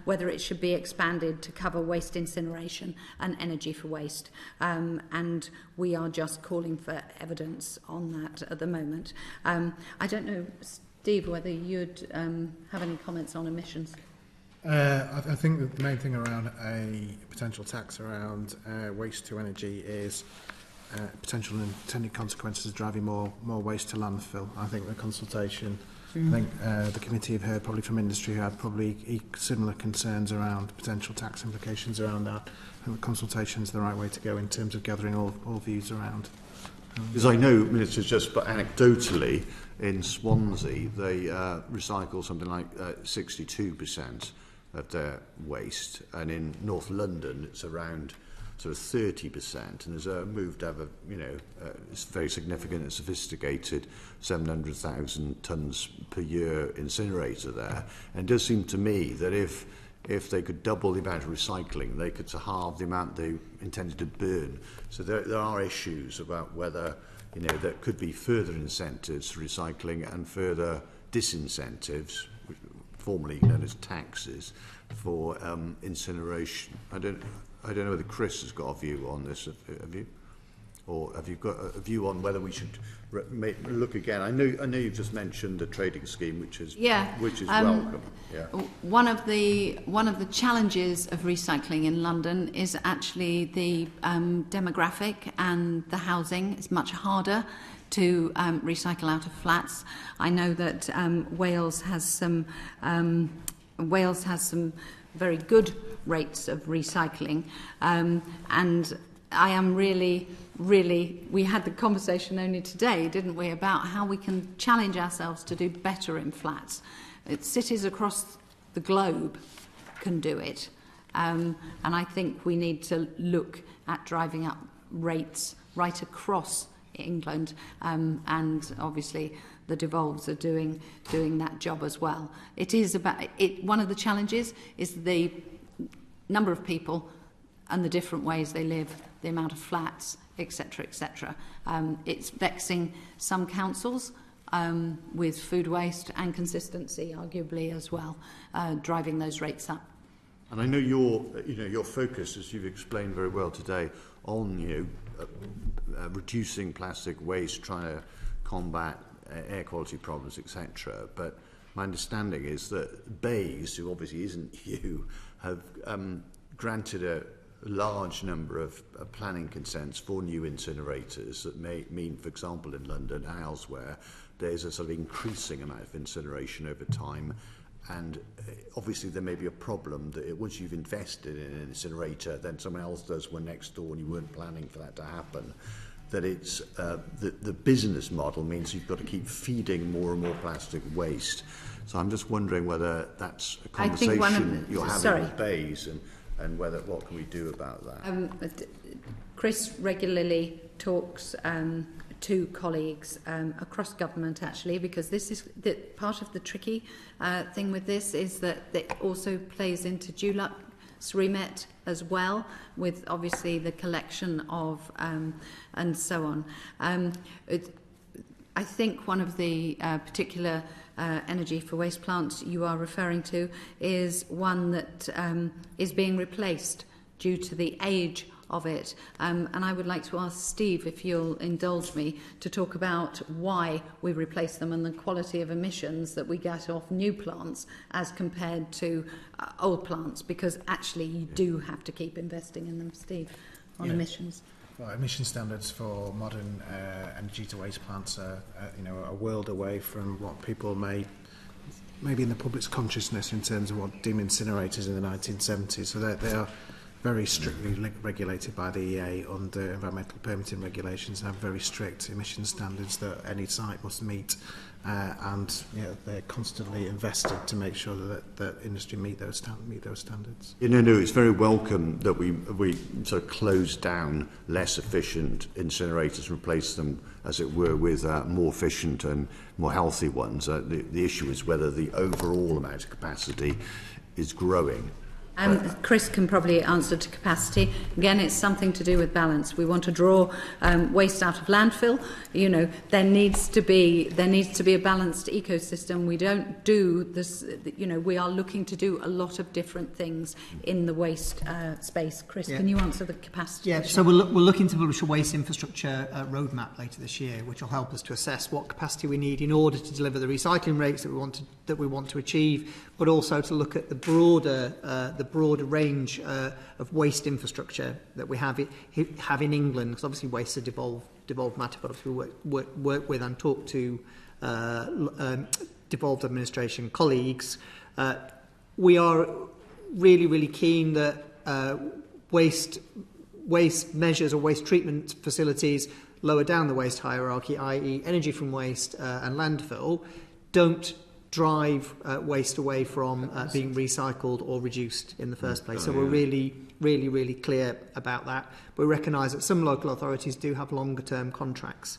whether it should be expanded to cover waste incineration and energy for waste, and we are just calling for evidence on that at the moment. I don't know, Steve, whether you'd have any comments on emissions. I think that the main thing around a potential tax around waste to energy is potential intended consequences of driving more waste to landfill. I think the consultation, I think the committee have heard probably from industry who had probably similar concerns around potential tax implications around that. I think the consultation is the right way to go in terms of gathering all views around. Because I know, Minister, just but anecdotally, in Swansea, they recycle something like 62% of their waste, and in North London it's around sort of 30%, and there's a move to have a, you know, it's very significant and sophisticated 700,000 tonnes per year incinerator there. And it does seem to me that if they could double the amount of recycling, they could halve the amount they intended to burn. So there are issues about whether, you know, there could be further incentives for recycling and further disincentives, formerly known as taxes, for incineration. I don't know whether Chris has got a view on this. Have you? Or have you got a view on whether we should look again? I know you've just mentioned the trading scheme, which is welcome. Yeah. One of the challenges of recycling in London is actually the demographic and the housing. It's much harder to recycle out of flats. I know that Wales has some very good rates of recycling, and I am really, we had the conversation only today, didn't we, about how we can challenge ourselves to do better in flats. Cities across the globe can do it, and I think we need to look at driving up rates right across England, and obviously the devolves are doing that job as well. It is about it. One of the challenges is the number of people and the different ways they live, the amount of flats, etc., etc. It's vexing some councils with food waste and consistency, arguably as well, driving those rates up. And I know your focus, as you've explained very well today, on reducing plastic waste, trying to combat air quality problems, etc. But my understanding is that BEIS, who obviously isn't you, have granted a large number of planning consents for new incinerators that may mean, for example, in London and elsewhere, there's a sort of increasing amount of incineration over time. And obviously there may be a problem that once you've invested in an incinerator, then someone else does one next door and you weren't planning for that to happen. That it's the business model means you've got to keep feeding more and more plastic waste. So I'm just wondering whether that's a conversation you're having with BEIS and what can we do about that? Chris regularly talks to colleagues across government, actually, because this is part of the tricky thing with this is that it also plays into DULUC's remit as well, with obviously the collection of and so on. I think one of the particular energy for waste plants you are referring to is one that is being replaced due to the age of it. And I would like to ask Steve, if you'll indulge me, to talk about why we replace them and the quality of emissions that we get off new plants as compared to old plants, because actually you do have to keep investing in them, Steve, on emissions. Well, emission standards for modern energy to waste plants are, a world away from what people maybe in the public's consciousness in terms of what deemed incinerators in the 1970s. So they are very strictly regulated by the EA under environmental permitting regulations, and have very strict emission standards that any site must meet, and they're constantly invested to make sure that industry meet those standards. It's very welcome that we sort of close down less efficient incinerators and replace them, as it were, with more efficient and more healthy ones. The issue is whether the overall amount of capacity is growing. Chris can probably answer to capacity. Again, it's something to do with balance. We want to draw waste out of landfill. There needs to be a balanced ecosystem. We don't do this. We are looking to do a lot of different things in the waste space. Chris, can you answer the capacity? Yeah. So we're looking to publish a waste infrastructure roadmap later this year, which will help us to assess what capacity we need in order to deliver the recycling rates that we want to achieve, but also to look at the broader range of waste infrastructure that we have in England, because obviously waste is a devolved matter, but obviously we work with and talk to devolved administration colleagues. We are really, really keen that waste measures or waste treatment facilities lower down the waste hierarchy, i.e. energy from waste and landfill, don't drive waste away from being recycled or reduced in the first place. So we're really, really, really clear about that. We recognise that some local authorities do have longer term contracts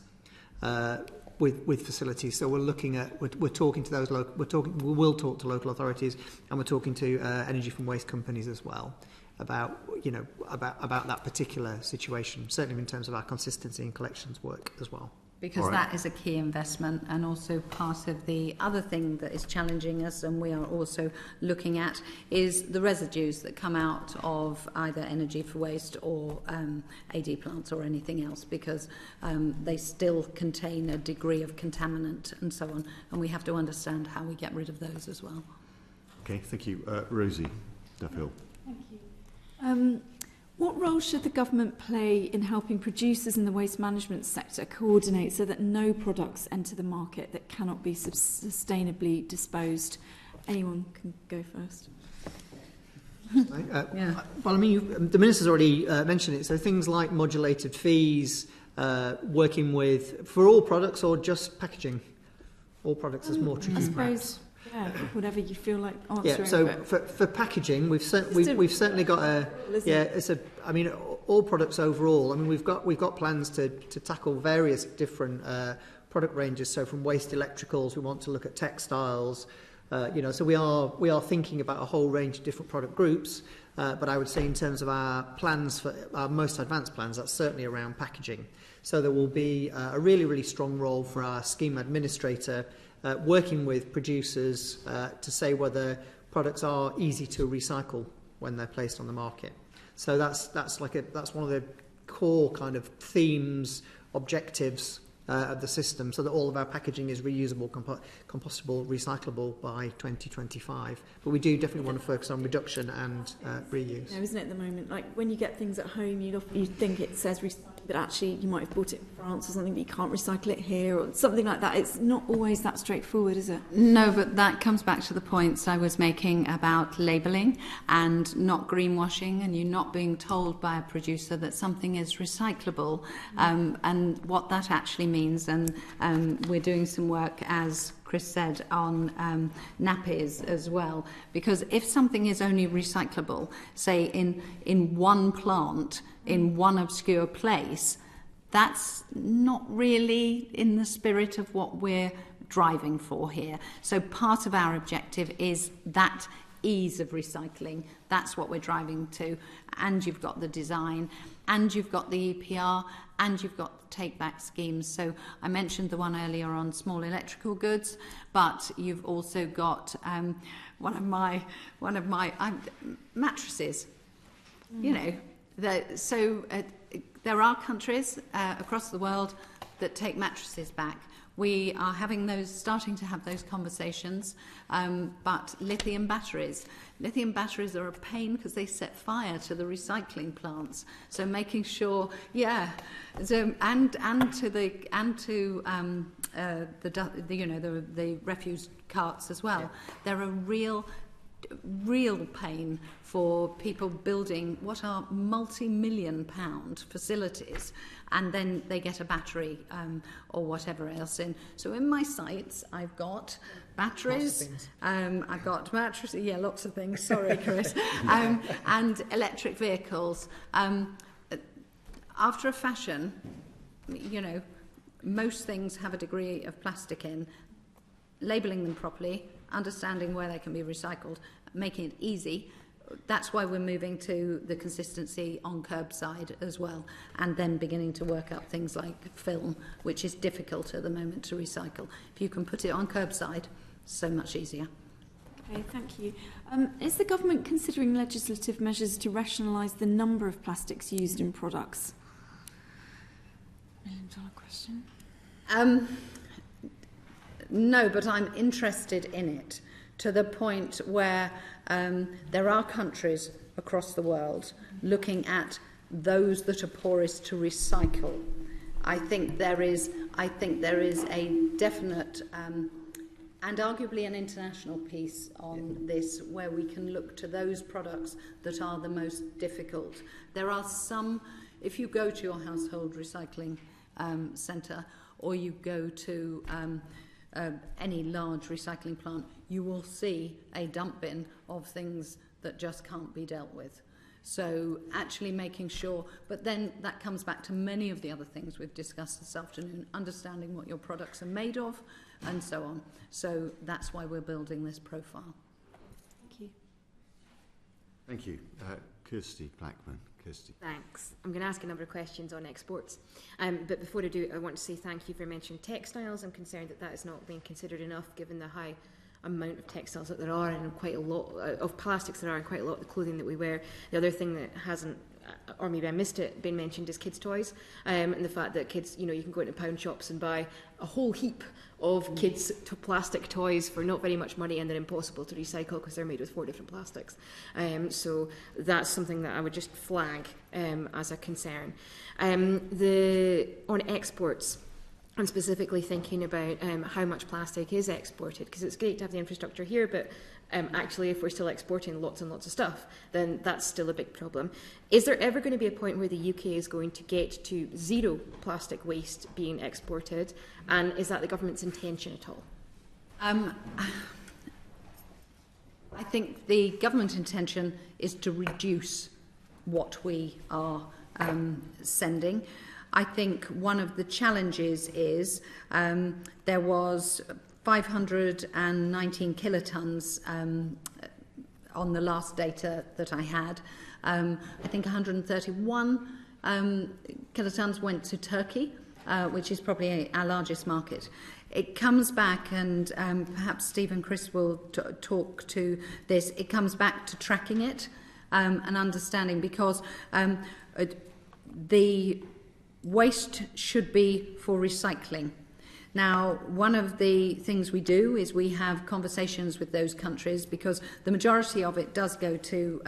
with facilities. So we're looking at, we're talking to those we will talk to local authorities, and we're talking to energy from waste companies as well about that particular situation, certainly in terms of our consistency in collections work as well. Because that is a key investment, and also part of the other thing that is challenging us, and we are also looking at, is the residues that come out of either energy for waste or AD plants or anything else, because they still contain a degree of contaminant and so on, and we have to understand how we get rid of those as well. Okay, thank you. Rosie Duffield. Thank you. What role should the government play in helping producers in the waste management sector coordinate so that no products enter the market that cannot be sustainably disposed? Anyone can go first. Well, I mean, the Minister's already mentioned it. So things like modulated fees, working with, for all products or just packaging? All products is more tricky. I suppose. Yeah, whatever you feel like answering. Yeah, so for packaging, we've certainly got I mean, all products overall. I mean, we've got plans to tackle various different product ranges. So from waste electricals, we want to look at textiles. So we are thinking about a whole range of different product groups. But I would say in terms of our plans, for our most advanced plans, that's certainly around packaging. So there will be a really, really strong role for our scheme administrator, working with producers to say whether products are easy to recycle when they're placed on the market. So that's one of the core kind of themes, objectives of the system, so that all of our packaging is reusable, compostable, recyclable by 2025. But we do definitely want to focus on reduction and reuse. Yeah, isn't it at the moment? Like when you get things at home, you think it says but actually you might have bought it in France or something, but you can't recycle it here or something like that. It's not always that straightforward, is it? No, but that comes back to the points I was making about labelling and not greenwashing, and you not being told by a producer that something is recyclable, and what that actually means. And we're doing some work, as Chris said, on nappies as well, because if something is only recyclable, say in one plant, in one obscure place, that's not really in the spirit of what we're driving for here. So part of our objective is that ease of recycling. That's what we're driving to. And you've got the design, and you've got the EPR, and you've got the take-back schemes. So I mentioned the one earlier on small electrical goods, but you've also got one of my mattresses. You know, there are countries across the world that take mattresses back. We are starting to have those conversations, but lithium batteries are a pain because they set fire to the recycling plants. So making sure, and to the refuse carts as well. They're a real pain for people building what are multi-million-pound facilities, and then they get a battery or whatever else in. So in my sites, I've got batteries, I've got mattresses, lots of things, sorry Chris, and electric vehicles. After a fashion, you know, most things have a degree of plastic in. Labelling them properly, understanding where they can be recycled, making it easy. That's why we're moving to the consistency on curbside as well, and then beginning to work up things like film, which is difficult at the moment to recycle. If you can put it on curbside, so much easier. Okay, thank you. Is the government considering legislative measures to rationalise the number of plastics used in products? $1 million question. No, but I'm interested in it to the point where there are countries across the world looking at those that are poorest to recycle. I think there is a definite and arguably an international piece on this, where we can look to those products that are the most difficult. There are some, if you go to your household recycling centre, or you go to any large recycling plant, you will see a dump bin of things that just can't be dealt with. So actually making sure, but then that comes back to many of the other things we've discussed this afternoon, understanding what your products are made of and so on. So that's why we're building this profile. Thank you. Thank you. Kirsty Blackman. Kirsty. Thanks. I'm going to ask a number of questions on exports. But before I do, I want to say thank you for mentioning textiles. I'm concerned that is not being considered enough, given the high amount of textiles that there are, and quite a lot of plastics there are, and quite a lot of the clothing that we wear. The other thing that hasn't, or maybe I missed it, been mentioned is kids' toys, and the fact that kids, you know, you can go into pound shops and buy a whole heap of kids' plastic toys for not very much money, and they're impossible to recycle because they're made with 4 different plastics. So that's something that I would just flag as a concern. On exports, I'm specifically thinking about how much plastic is exported, because it's great to have the infrastructure here, but actually if we're still exporting lots and lots of stuff, then that's still a big problem. Is there ever going to be a point where the UK is going to get to zero plastic waste being exported, and is that the government's intention at all? I think the government intention is to reduce what we are sending. I think one of the challenges is there was 519 kilotons on the last data that I had. I think 131 kilotons went to Turkey, which is probably our largest market. It comes back, and perhaps Steve and Chris will talk to this, it comes back to tracking it and understanding, because the waste should be for recycling. Now, one of the things we do is we have conversations with those countries, because the majority of it does go to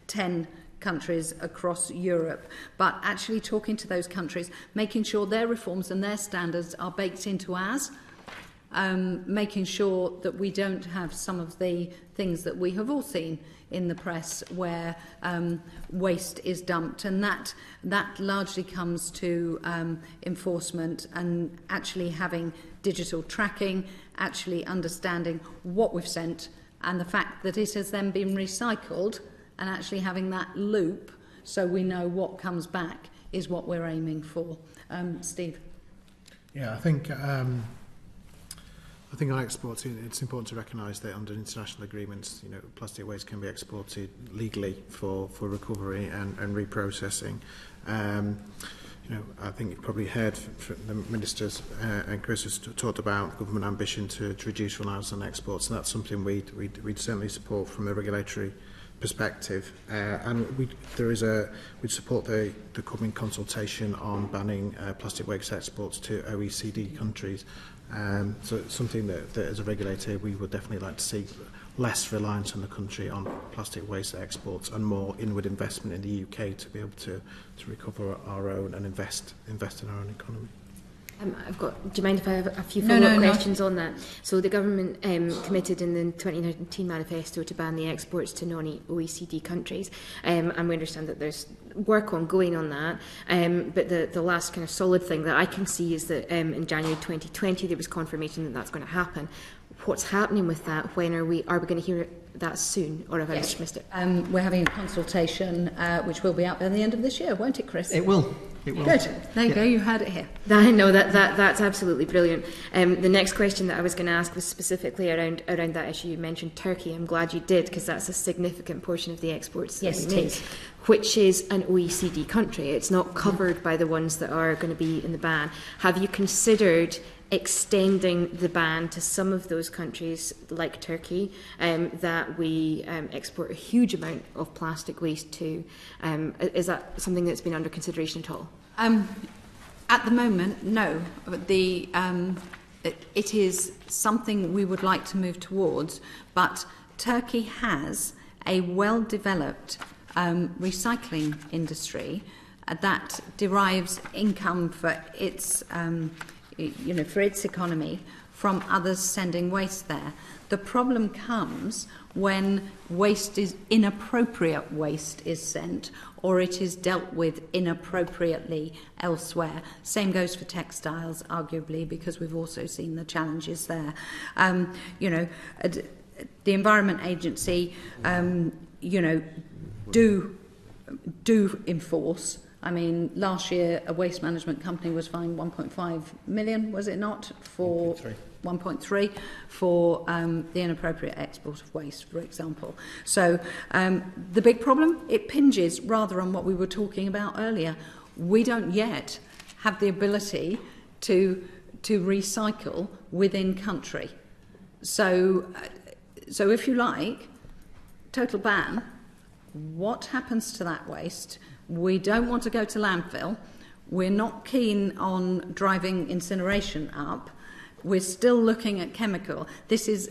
10 countries across Europe, but actually talking to those countries, making sure their reforms and their standards are baked into ours, making sure that we don't have some of the things that we have all seen in the press where waste is dumped, and that largely comes to enforcement and actually having digital tracking, actually understanding what we've sent and the fact that it has then been recycled, and actually having that loop so we know what comes back is what we're aiming for. Steve? Yeah, I think on exports, it's important to recognise that under international agreements, you know, plastic waste can be exported legally for recovery and reprocessing. You know, I think you've probably heard from the ministers and Chris has talked about government ambition to reduce reliance on exports, and that's something we'd certainly support from a regulatory perspective, and we'd support the coming consultation on banning plastic waste exports to OECD countries. So it's something that as a regulator we would definitely like to see less reliance on the country on plastic waste exports and more inward investment in the UK to be able to recover our own and invest in our own economy. Do you mind if I have a few follow-up questions on that? So the government committed in the 2019 manifesto to ban the exports to non-OECD countries, and we understand that there's work ongoing on that. But the last kind of solid thing that I can see is that in January 2020 there was confirmation that that's going to happen. What's happening with that? When are we going to hear that soon, or have I missed it? We're having a consultation which will be out by the end of this year, won't it, Chris? It will. It will. Good. There you go. You heard it here. I know that's absolutely brilliant. The next question that I was going to ask was specifically around that issue. You mentioned Turkey. I'm glad you did, because that's a significant portion of the exports that we make, which is an OECD country. It's not covered by the ones that are going to be in the ban. Have you considered extending the ban to some of those countries like Turkey that we export a huge amount of plastic waste to? Is that something that's been under consideration at all? At the moment, no. It is something we would like to move towards, but Turkey has a well-developed recycling industry that derives income for its for its economy from others sending waste there. The problem comes when inappropriate waste is sent, or it is dealt with inappropriately elsewhere. Same goes for textiles, arguably, because we've also seen the challenges there. The Environment Agency, do enforce. I mean, last year a waste management company was fined 1.5 million, was it not, for 1.3 for the inappropriate export of waste, for example. So the big problem, it pinges rather on what we were talking about earlier. We don't yet have the ability to recycle within country. So if you like, total ban. What happens to that waste? We don't want to go to landfill. We're not keen on driving incineration up. We're still looking at chemical. This is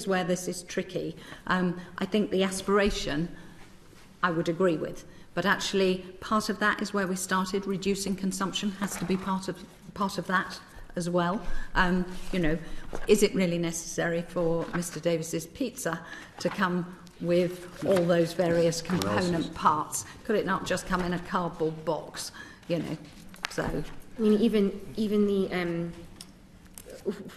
where this is tricky. I think the aspiration I would agree with, but actually part of that is where we started. Reducing consumption has to be part of that as well. Is it really necessary for Mr. Davis's pizza to come with all those various component parts? Could it not just come in a cardboard box? So I mean, even the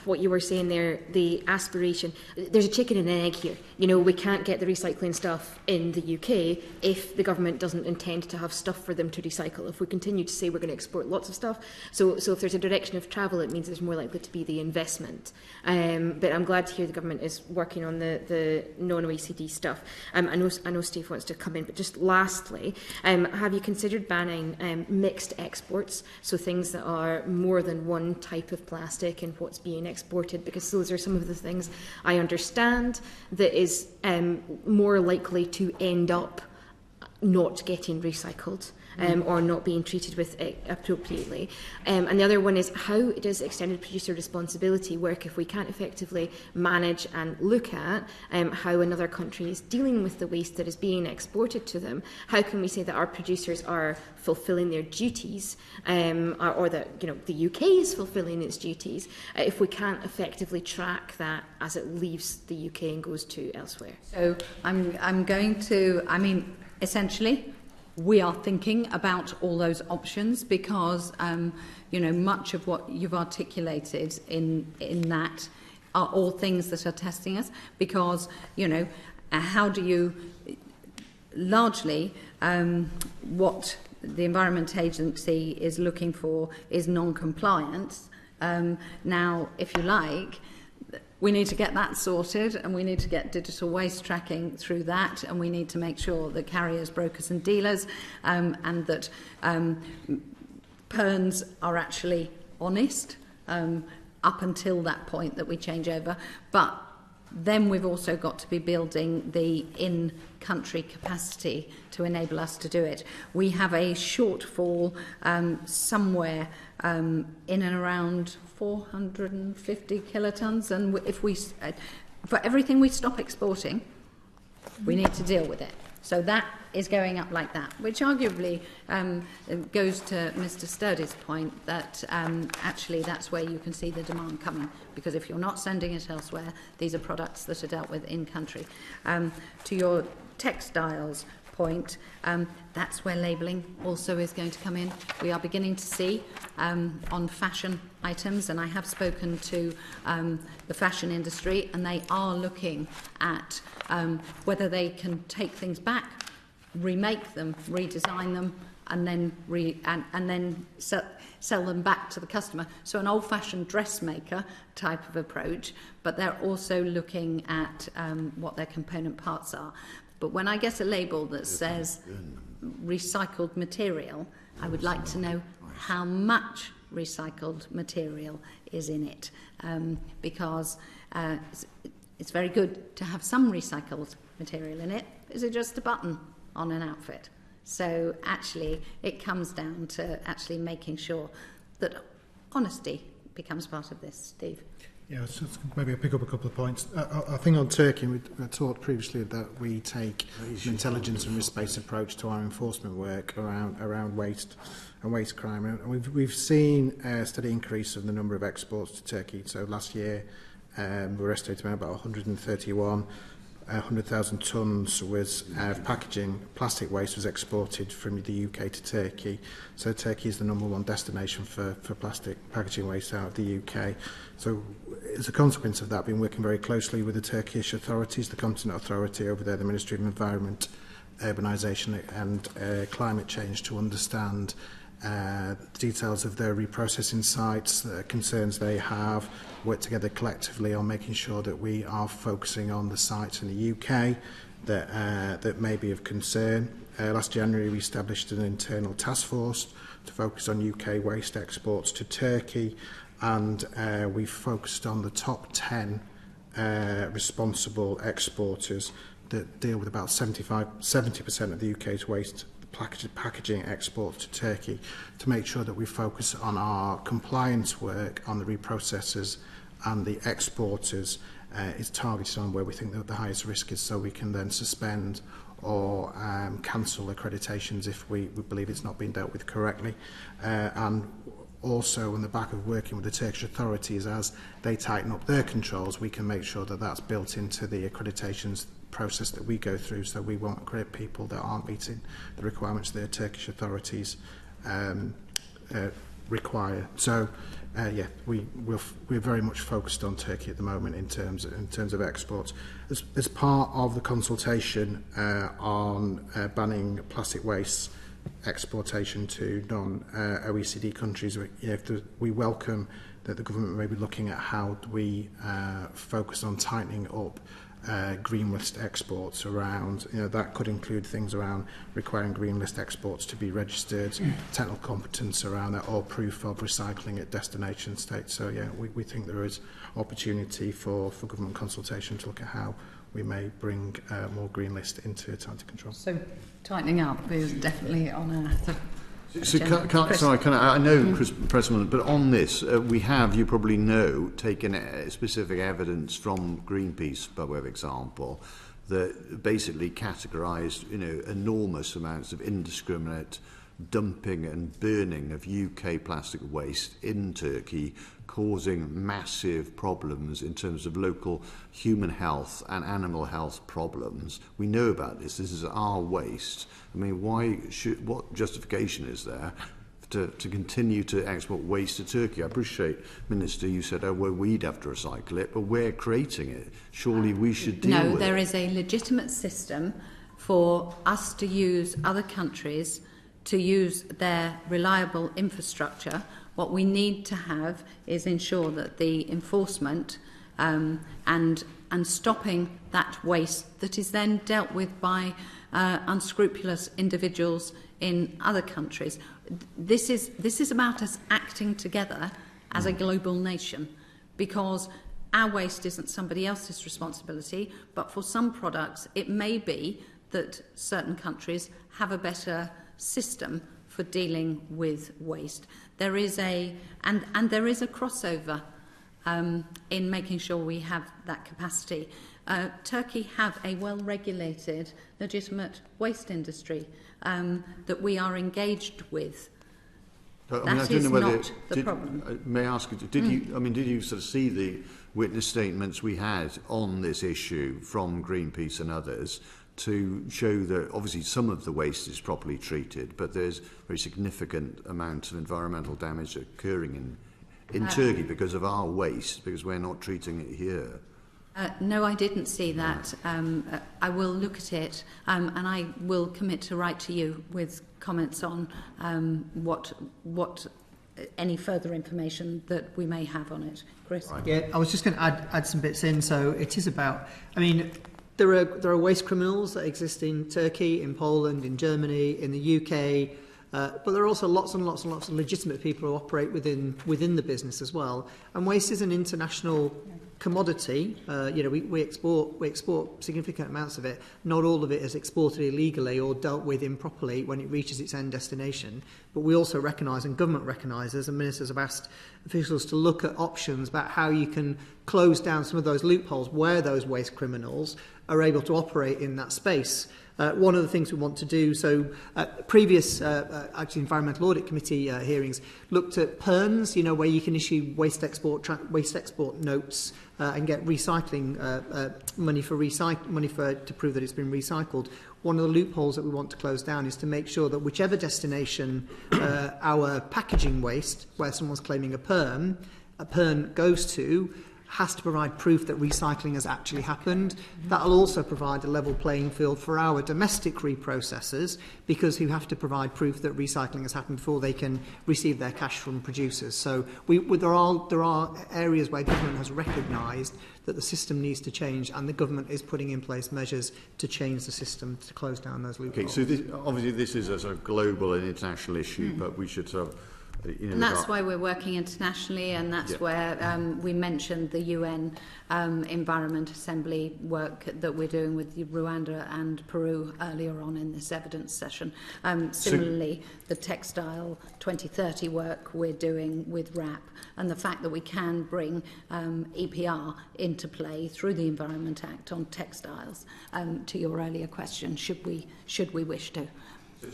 what you were saying there, the aspiration, there's a chicken and an egg here. We can't get the recycling stuff in the UK if the government doesn't intend to have stuff for them to recycle. If we continue to say we're going to export lots of stuff, so if there's a direction of travel, it means there's more likely to be the investment. But I'm glad to hear the government is working on the non-OECD stuff. I know Steve wants to come in, but just lastly, have you considered banning mixed exports, so things that are more than one type of plastic and what's being exported, because those are some of the things I understand that is more likely to end up not getting recycled or not being treated with appropriately. And the other one is, how does extended producer responsibility work if we can't effectively manage and look at how another country is dealing with the waste that is being exported to them? How can we say that our producers are fulfilling their duties, or that the UK is fulfilling its duties, if we can't effectively track that as it leaves the UK and goes to elsewhere? So I'm going to, essentially, we are thinking about all those options because, much of what you've articulated in that are all things that are testing us because, how do you, largely, what the Environment Agency is looking for is non-compliance. Now, if you like, we need to get that sorted, and we need to get digital waste tracking through that, and we need to make sure that carriers, brokers and dealers and that PERNs are actually honest up until that point that we change over. But Then we've also got to be building the in-country capacity to enable us to do it. We have a shortfall somewhere in and around 450 kilotons, and if we, for everything we stop exporting, we need to deal with it. So that is going up like that, which arguably goes to Mr. Sturdy's point that actually that's where you can see the demand coming, because if you're not sending it elsewhere, these are products that are dealt with in country. To your textiles point, that's where labelling also is going to come in. We are beginning to see on fashion items, and I have spoken to the fashion industry, and they are looking at whether they can take things back, remake them, redesign them, and then sell them back to the customer. So an old-fashioned dressmaker type of approach, but they're also looking at what their component parts are. But when I get a label that says recycled material, I would like to know how much recycled material is in it, because it's very good to have some recycled material in it. Is it just a button on an outfit? So actually it comes down to actually making sure that honesty becomes part of this. Steve? Yeah, so maybe I'll pick up a couple of points. I think on Turkey, we talked previously that we take an intelligence and risk-based approach to our enforcement work around waste and waste crime. And we've seen a steady increase of the number of exports to Turkey. So last year, we were estimating about 100,000 tonnes was packaging, plastic waste was exported from the UK to Turkey. So Turkey is the #1 destination for plastic packaging waste out of the UK. So as a consequence of that, I've been working very closely with the Turkish authorities, the Continent Authority over there, the Ministry of Environment, Urbanisation and Climate Change, to understand the details of their reprocessing sites, the concerns they have, work together collectively on making sure that we are focusing on the sites in the UK that may be of concern. Last January we established an internal task force to focus on UK waste exports to Turkey, and we focused on the top 10 responsible exporters that deal with about 70% of the UK's waste packaging exports to Turkey, to make sure that we focus on our compliance work on the reprocessors and the exporters is targeted on where we think that the highest risk is, so we can then suspend or cancel accreditations if we believe it's not being dealt with correctly. And also on the back of working with the Turkish authorities, as they tighten up their controls, we can make sure that that's built into the accreditations process that we go through, so we won't accredit people that aren't meeting the requirements the Turkish authorities require. So yeah, we're very much focused on Turkey at the moment in terms of exports. As part of the consultation on banning plastic waste exportation to non-OECD countries, we welcome that the government may be looking at how we focus on tightening up green list exports around, that could include things around requiring green list exports to be registered, technical competence around that, or proof of recycling at destination states. So yeah, we think there is opportunity for government consultation to look at how we may bring more green list into tighter control. So tightening up is definitely on our So I know, Chris Pressman, but on this, we have, you probably know, taken specific evidence from Greenpeace, by way of example, that basically categorised, enormous amounts of indiscriminate dumping and burning of UK plastic waste in Turkey, causing massive problems in terms of local human health and animal health problems. We know about this. This is our waste. I mean, what justification is there to continue to export waste to Turkey? I appreciate, Minister, you said, well, we'd have to recycle it, but we're creating it. Surely we should deal with it. No, there is a legitimate system for us to use other countries to use their reliable infrastructure. What we need to have is ensure that the enforcement and stopping that waste that is then dealt with by unscrupulous individuals in other countries. This is about us acting together as a global nation, because our waste isn't somebody else's responsibility, but for some products it may be that certain countries have a better system for dealing with waste. There is a there is a crossover in making sure we have that capacity. Turkey have a well-regulated, legitimate waste industry that we are engaged with. That is not the problem. May I ask you? Did you sort of see the witness statements we had on this issue from Greenpeace and others to show that obviously some of the waste is properly treated, but there's a very significant amount of environmental damage occurring in Turkey because of our waste, because we're not treating it here? No, I didn't see that. I will look at it and I will commit to write to you with comments on what any further information that we may have on it. Chris? Right. Yeah, I was just going to add some bits in. So it is about, I mean, there are waste criminals that exist in Turkey, in Poland, in Germany, in the UK, but there are also lots and lots and lots of legitimate people who operate within the business as well. And waste is an international commodity. We export significant amounts of it. Not all of it is exported illegally or dealt with improperly when it reaches its end destination. But we also recognise, and government recognises, and ministers have asked officials to look at options about how you can close down some of those loopholes where those waste criminals are able to operate in that space. One of the things we want to do, so previous actually Environmental Audit Committee hearings looked at PERNs, where you can issue waste export notes and get recycling money to prove that it's been recycled. One of the loopholes that we want to close down is to make sure that whichever destination our packaging waste, where someone's claiming a PERN goes to, has to provide proof that recycling has actually happened. That will also provide a level playing field for our domestic reprocessors, because who have to provide proof that recycling has happened before they can receive their cash from producers. So there are areas where government has recognised that the system needs to change, and the government is putting in place measures to change the system to close down those loopholes. Okay, so obviously this is a sort of global and international issue, but we should sort of... And that's why we're working internationally, and that's where we mentioned the UN Environment Assembly work that we're doing with Rwanda and Peru earlier on in this evidence session. Similarly, the textile 2030 work we're doing with RAP, and the fact that we can bring EPR into play through the Environment Act on textiles, to your earlier question, should we wish to.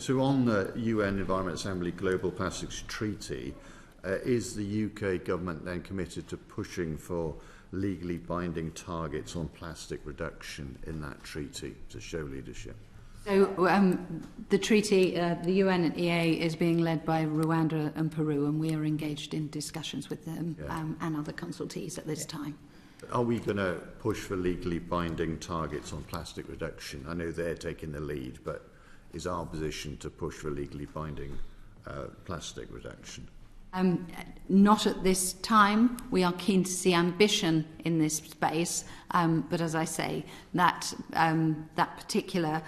So on the UN Environment Assembly Global Plastics Treaty, is the UK government then committed to pushing for legally binding targets on plastic reduction in that treaty to show leadership? So the treaty, the UNEA, is being led by Rwanda and Peru, and we are engaged in discussions with them and other consultees at this time. Are we going to push for legally binding targets on plastic reduction? I know they're taking the lead, but is our position to push for legally binding plastic reduction? Not at this time. We are keen to see ambition in this space, but as I say, that particular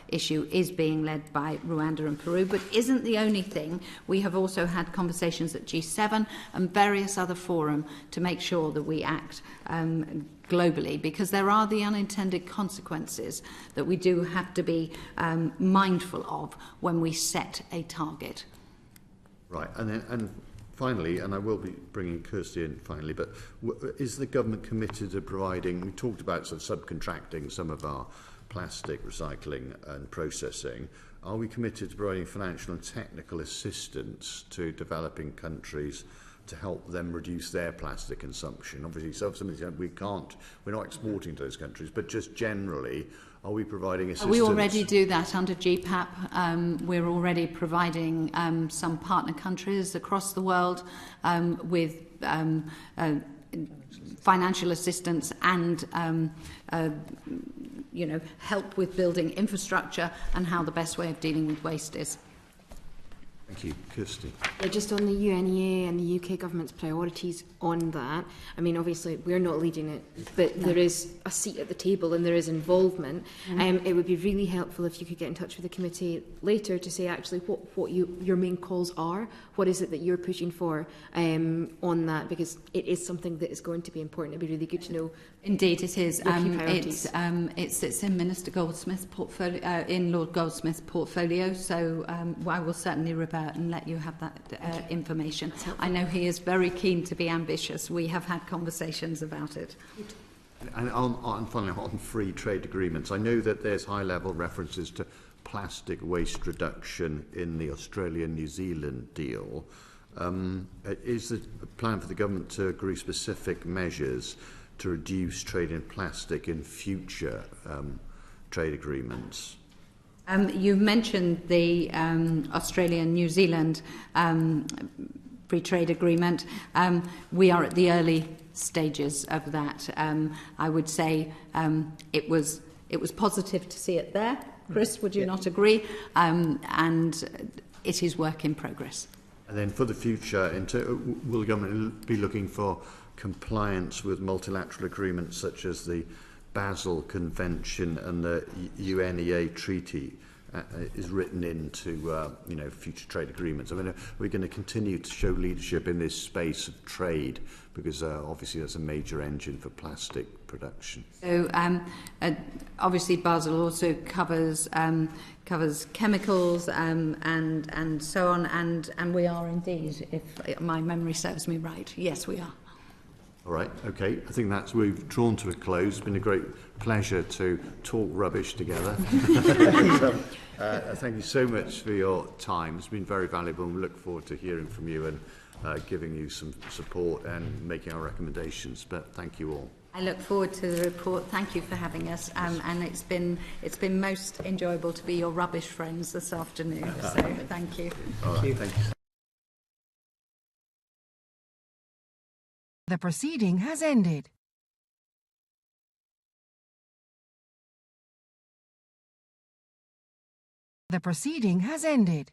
issue is being led by Rwanda and Peru, but isn't the only thing. We have also had conversations at G7 and various other forums to make sure that we act globally, because there are the unintended consequences that we do have to be mindful of when we set a target. Right, and finally, and I will be bringing Kirsty in finally, but is the government committed to providing, we talked about sort of subcontracting some of our plastic recycling and processing, are we committed to providing financial and technical assistance to developing countries to help them reduce their plastic consumption? Obviously, we're not exporting to those countries, but just generally, are we providing assistance? We already do that under GPAP. We're already providing some partner countries across the world with financial assistance and help with building infrastructure and how the best way of dealing with waste is. Thank you, Kirsty. Yeah, just on the UNEA and the UK government's priorities on that, I mean, obviously we're not leading it, but there is a seat at the table and there is involvement. It would be really helpful if you could get in touch with the committee later to say actually what your main calls are. What is it that you're pushing for on that? Because it is something that is going to be important. It'd be really good to know. Indeed, it is. Your key priorities. It sits in Minister Goldsmith's portfolio, in Lord Goldsmith's portfolio. So I will certainly revert and let you have that information. I know he is very keen to be ambitious. We have had conversations about it. And finally, on free trade agreements, I know that there's high-level references to plastic waste reduction in the Australia-New Zealand deal. Is the plan for the government to agree specific measures to reduce trade in plastic in future trade agreements? You mentioned the Australia-New Zealand free trade agreement. We are at the early stages of that. I would say it was positive to see it there. Chris, would you not agree? And it is work in progress. And then for the future, will the government be looking for compliance with multilateral agreements such as the Basel Convention and the UNEA Treaty is written into future trade agreements? I mean, we're going to continue to show leadership in this space of trade because obviously that's a major engine for plastic production. So obviously Basel also covers chemicals and so on, and we are indeed, if my memory serves me right, yes we are. All right, okay. I think we've drawn to a close. It's been a great pleasure to talk rubbish together. Thank you so much for your time. It's been very valuable, and we look forward to hearing from you and giving you some support and making our recommendations. But thank you all. I look forward to the report. Thank you for having us, and it's been most enjoyable to be your rubbish friends this afternoon. So thank you. All right, thank you. The proceeding has ended. The proceeding has ended.